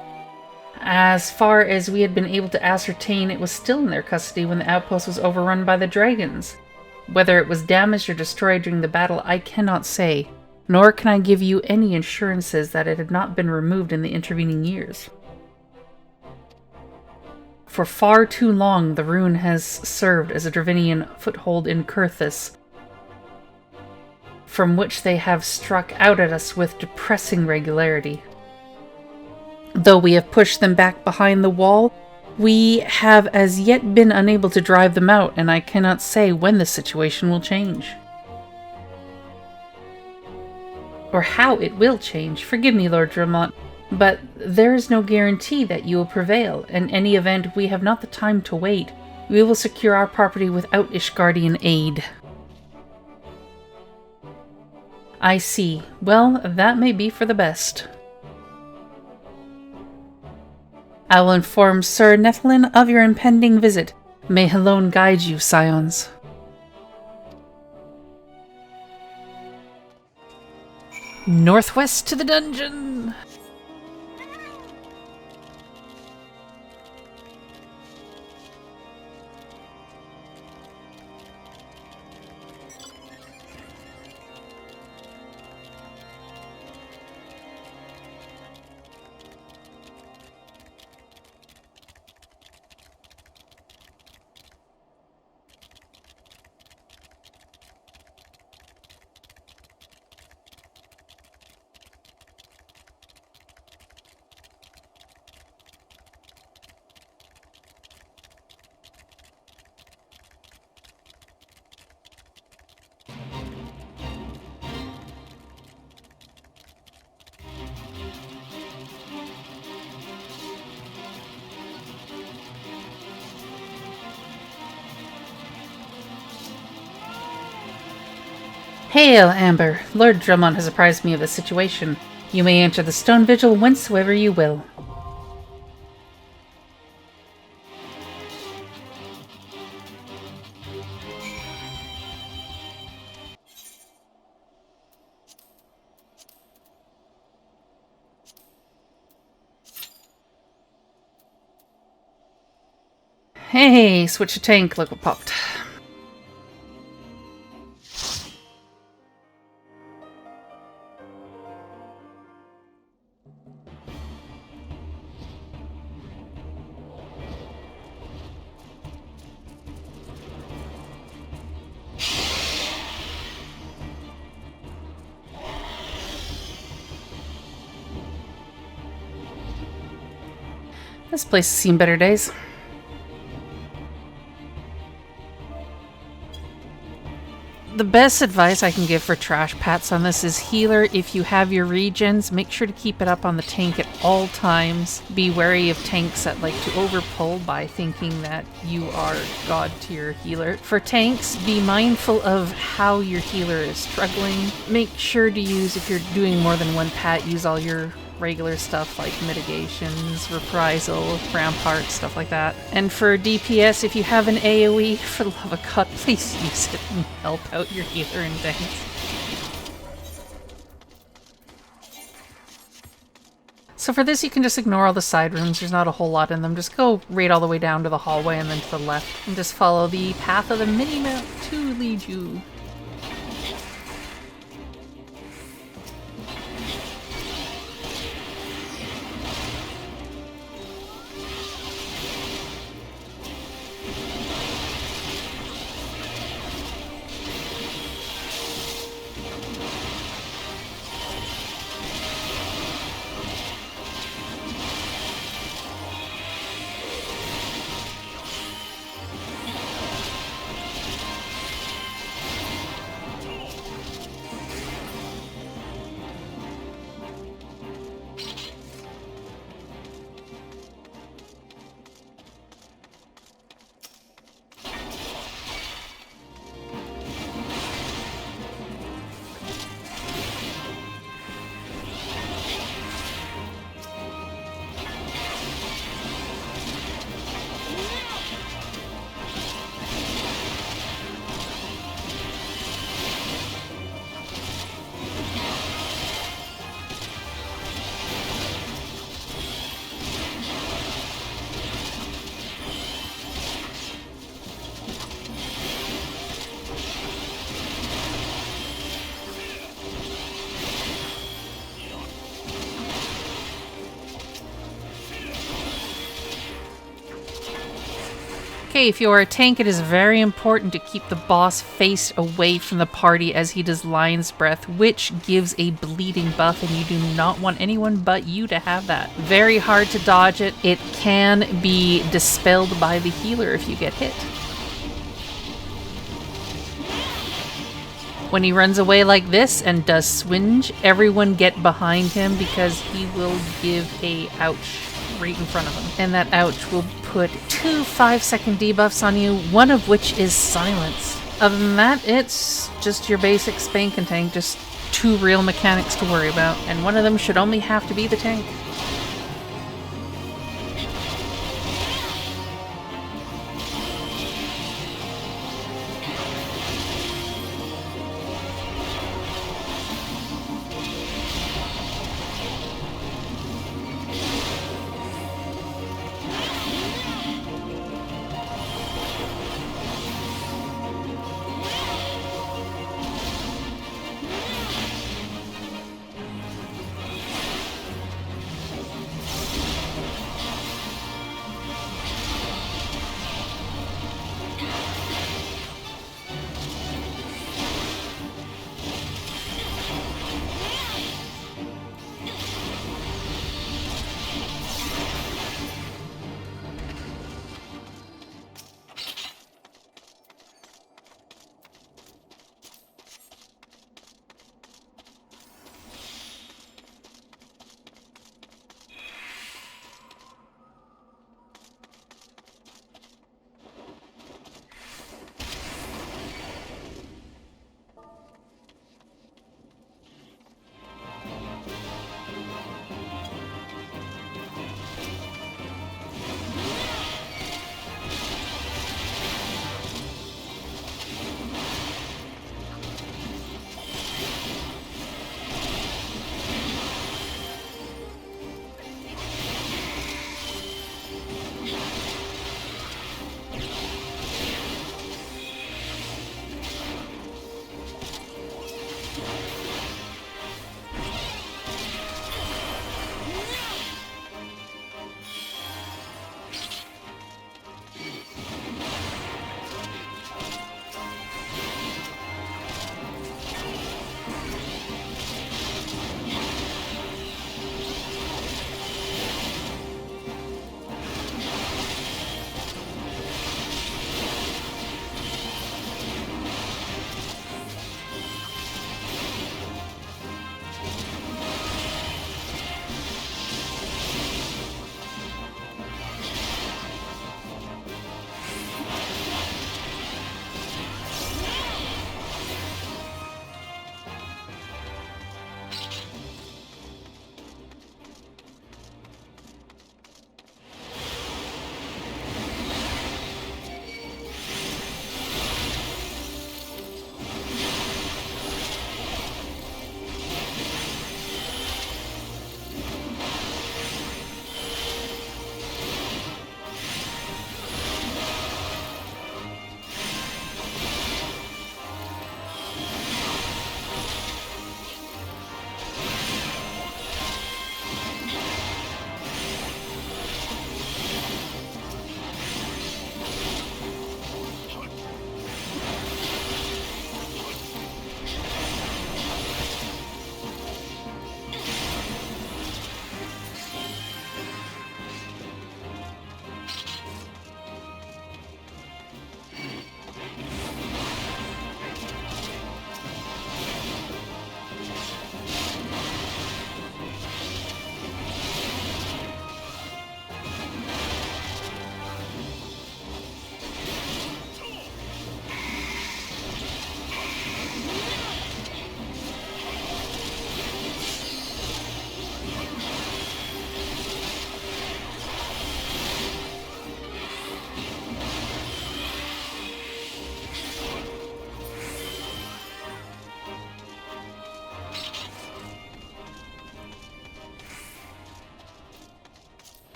As far as we had been able to ascertain, it was still in their custody when the outpost was overrun by the dragons. Whether it was damaged or destroyed during the battle, I cannot say, nor can I give you any assurances that it had not been removed in the intervening years. For far too long, the rune has served as a Dravenian foothold in Kurthus, from which they have struck out at us with depressing regularity. Though we have pushed them back behind the wall, we have as yet been unable to drive them out, and I cannot say when the situation will change. Or how it will change. Forgive me, Lord Drillmont, but there is no guarantee that you will prevail. In any event, we have not the time to wait. We will secure our property without Ishgardian aid. I see. Well, that may be for the best. I will inform Sir Nethlin of your impending visit. May Helone guide you, Scions. Northwest to the dungeon! Hail, Amber. Lord Drummond has apprised me of the situation. You may enter the stone vigil whensoever you will. Hey, switch to tank. Look what popped. This place has seen better days. The best advice I can give for trash pats on this is healer, if you have your regens, make sure to keep it up on the tank at all times. Be wary of tanks that like to overpull by thinking that you are god tier healer. For tanks, be mindful of how your healer is struggling. Make sure to use, if you're doing more than one pat, use all your regular stuff like mitigations, reprisal, rampart, stuff like that. And for DPS, if you have an AoE, for the love of God, please use it and help out your healer and tanks. So for this, you can just ignore all the side rooms. There's not a whole lot in them. Just go right all the way down to the hallway and then to the left. And just follow the path of the mini-map to lead you. Okay, if you are a tank, it is very important to keep the boss faced away from the party as he does Lion's Breath, which gives a bleeding buff, and you do not want anyone but you to have that. Very hard to dodge it. It can be dispelled by the healer if you get hit. When he runs away like this and does swinge, everyone get behind him because he will give a ouch right in front of him. And that ouch will put 2 5-second debuffs on you, one of which is silence. Other than that, it's just your basic spank and tank, just 2 real mechanics to worry about. And one of them should only have to be the tank.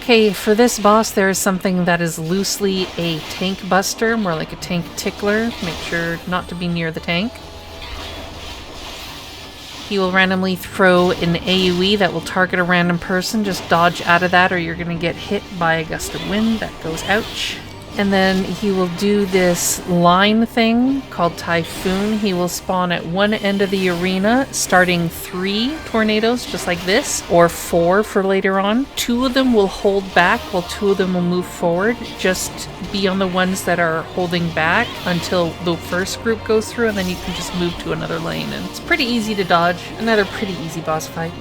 Okay, for this boss, there is something that is loosely a tank buster, more like a tank tickler. Make sure not to be near the tank. He will randomly throw an AoE that will target a random person. Just dodge out of that or you're going to get hit by a gust of wind. That goes ouch. And then he will do this line thing called Typhoon. He will spawn at one end of the arena, starting 3 tornadoes, just like this, or 4 for later on. 2 of them will hold back, while 2 of them will move forward. Just be on the ones that are holding back until the first group goes through, and then you can just move to another lane. And it's pretty easy to dodge. Another pretty easy boss fight.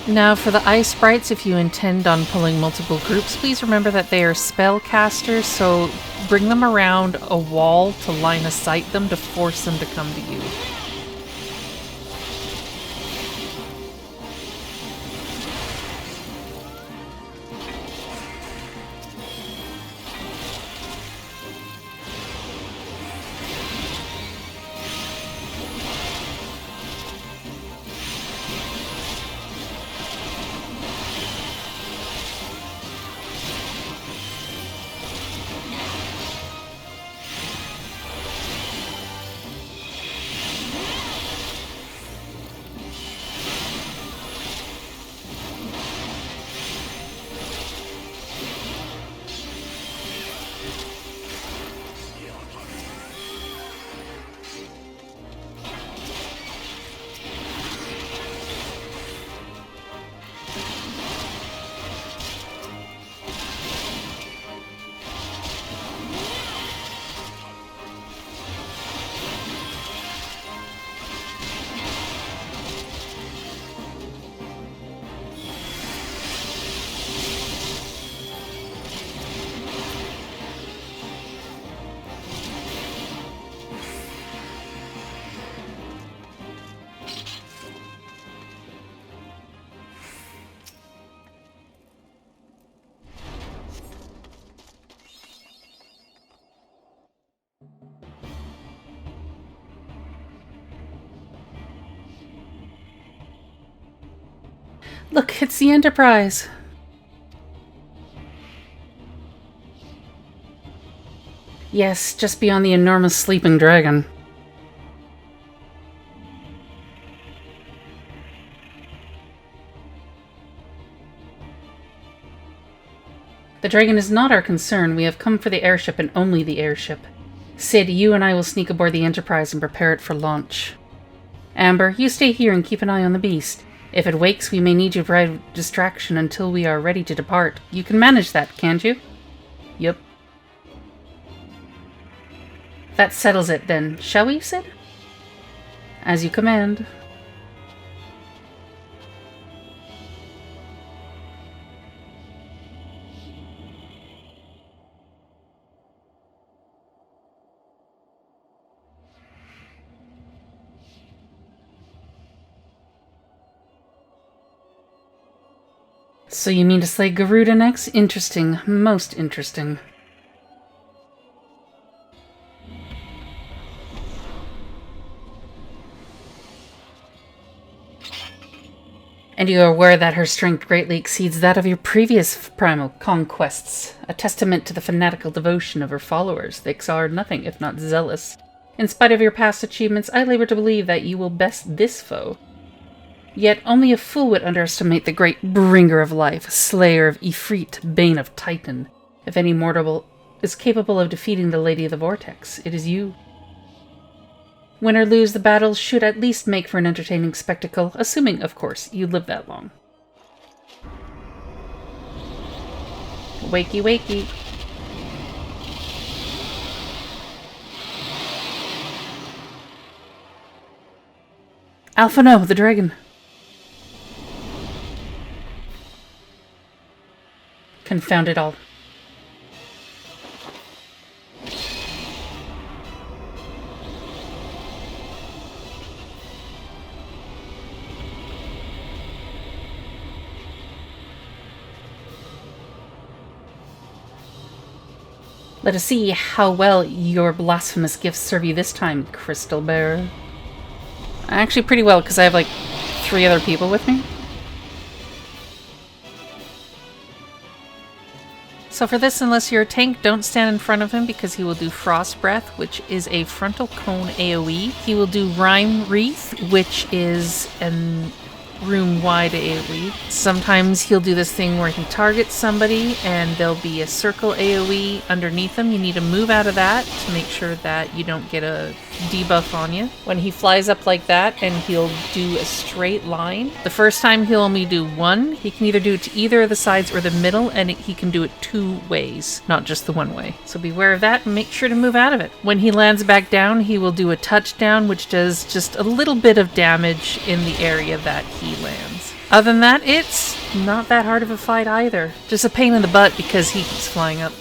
Now for the ice sprites, if you intend on pulling multiple groups, please remember that they are spellcasters, so bring them around a wall to line of sight them to force them to come to you. Look, it's the Enterprise. Yes, just beyond the enormous sleeping dragon. The dragon is not our concern. We have come for the airship and only the airship. Sid, you and I will sneak aboard the Enterprise and prepare it for launch. Amber, you stay here and keep an eye on the beast. If it wakes, we may need you to provide distraction until we are ready to depart. You can manage that, can't you? Yep. That settles it then, shall we, Sid? As you command. So you mean to slay Garuda next? Interesting. Most interesting. And you are aware that her strength greatly exceeds that of your previous primal conquests, a testament to the fanatical devotion of her followers. They are nothing if not zealous. In spite of your past achievements, I labor to believe that you will best this foe. Yet only a fool would underestimate the great bringer of life, slayer of Ifrit, bane of Titan. If any mortal is capable of defeating the Lady of the Vortex, it is you. Win or lose, the battle should at least make for an entertaining spectacle, assuming, of course, you live that long. Wakey, wakey. Alpha, no, the dragon. Confound it all. Let us see how well your blasphemous gifts serve you this time, Crystal Bearer. Actually, pretty well, because I have, like, 3 other people with me. So for this, unless you're a tank, don't stand in front of him because he will do Frost Breath, which is a frontal cone AoE. He will do Rime Wreath, which is an room-wide AoE. Sometimes he'll do this thing where he targets somebody and there'll be a circle AoE underneath him. You need to move out of that to make sure that you don't get a debuff on you. When he flies up like that and he'll do a straight line, the first time he'll only do 1. He can either do it to either of the sides or the middle, and he can do it 2 ways, not just the 1 way. So beware of that and make sure to move out of it. When he lands back down, he will do a touchdown, which does just a little bit of damage in the area that he lands. Other than that, it's not that hard of a fight either. Just a pain in the butt because he keeps flying up.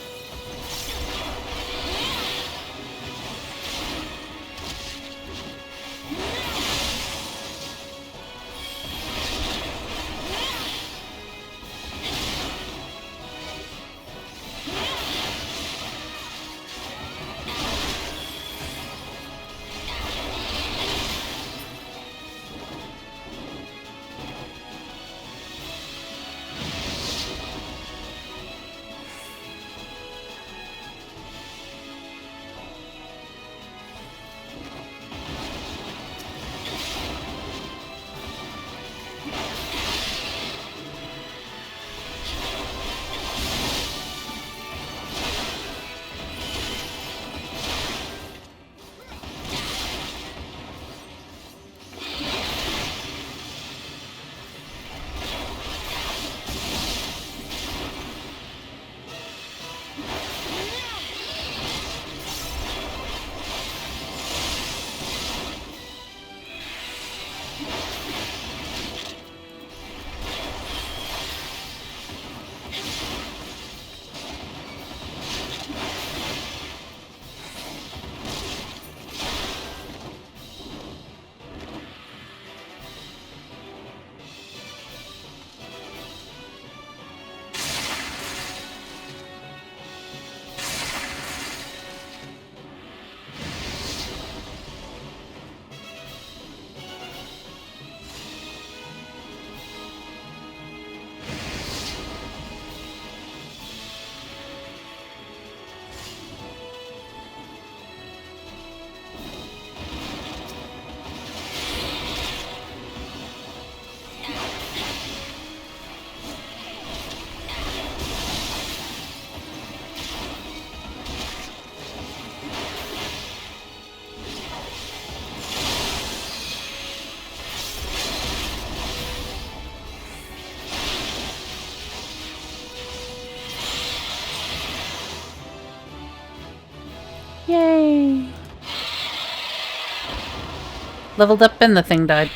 leveled up and the thing died.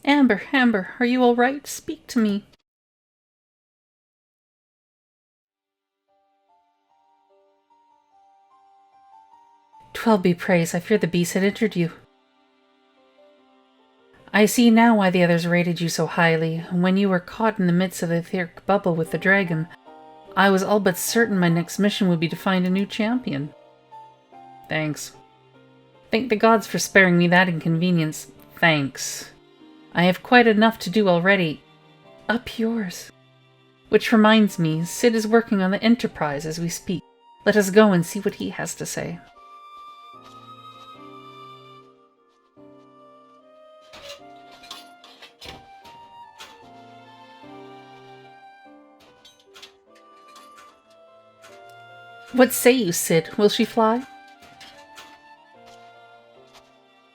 Amber, Amber, are you all right? Speak to me. Twelve be praised, I fear the beast had injured you. I see now why the others rated you so highly. When you were caught in the midst of the etheric bubble with the dragon, I was all but certain my next mission would be to find a new champion. Thanks. Thank the gods for sparing me that inconvenience. Thanks. I have quite enough to do already. Up yours. Which reminds me, Sid is working on the Enterprise as we speak. Let us go and see what he has to say. What say you, Sid? Will she fly?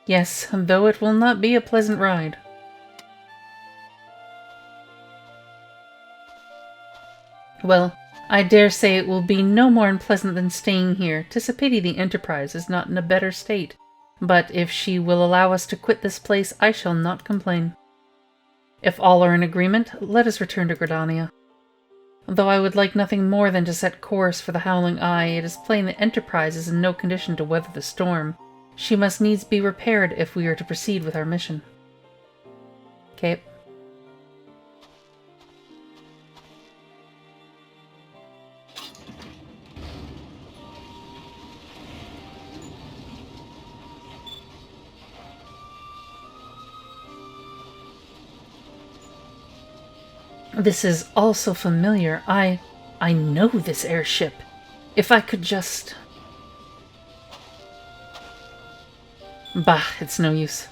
Yes, though it will not be a pleasant ride. Well, I dare say it will be no more unpleasant than staying here. 'Tis a pity the Enterprise is not in a better state. But if she will allow us to quit this place, I shall not complain. If all are in agreement, let us return to Gridannia. Though I would like nothing more than to set course for the Howling Eye, it is plain that Enterprise is in no condition to weather the storm. She must needs be repaired if we are to proceed with our mission. Okay. This is all so familiar. I know this airship. If I could just... Bah, it's no use.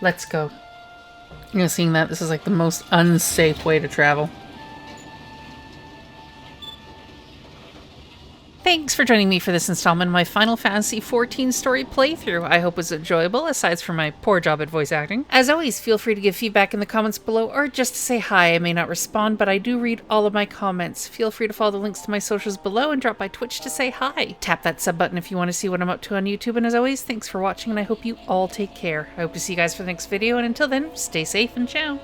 Let's go. You know, seeing that, this is like the most unsafe way to travel. Thanks for joining me for this installment of my Final Fantasy XIV story playthrough. I hope it was enjoyable, aside from my poor job at voice acting. As always, feel free to give feedback in the comments below, or just to say hi. I may not respond, but I do read all of my comments. Feel free to follow the links to my socials below and drop by Twitch to say hi. Tap that sub button if you want to see what I'm up to on YouTube, and as always, thanks for watching, and I hope you all take care. I hope to see you guys for the next video, and until then, stay safe and ciao!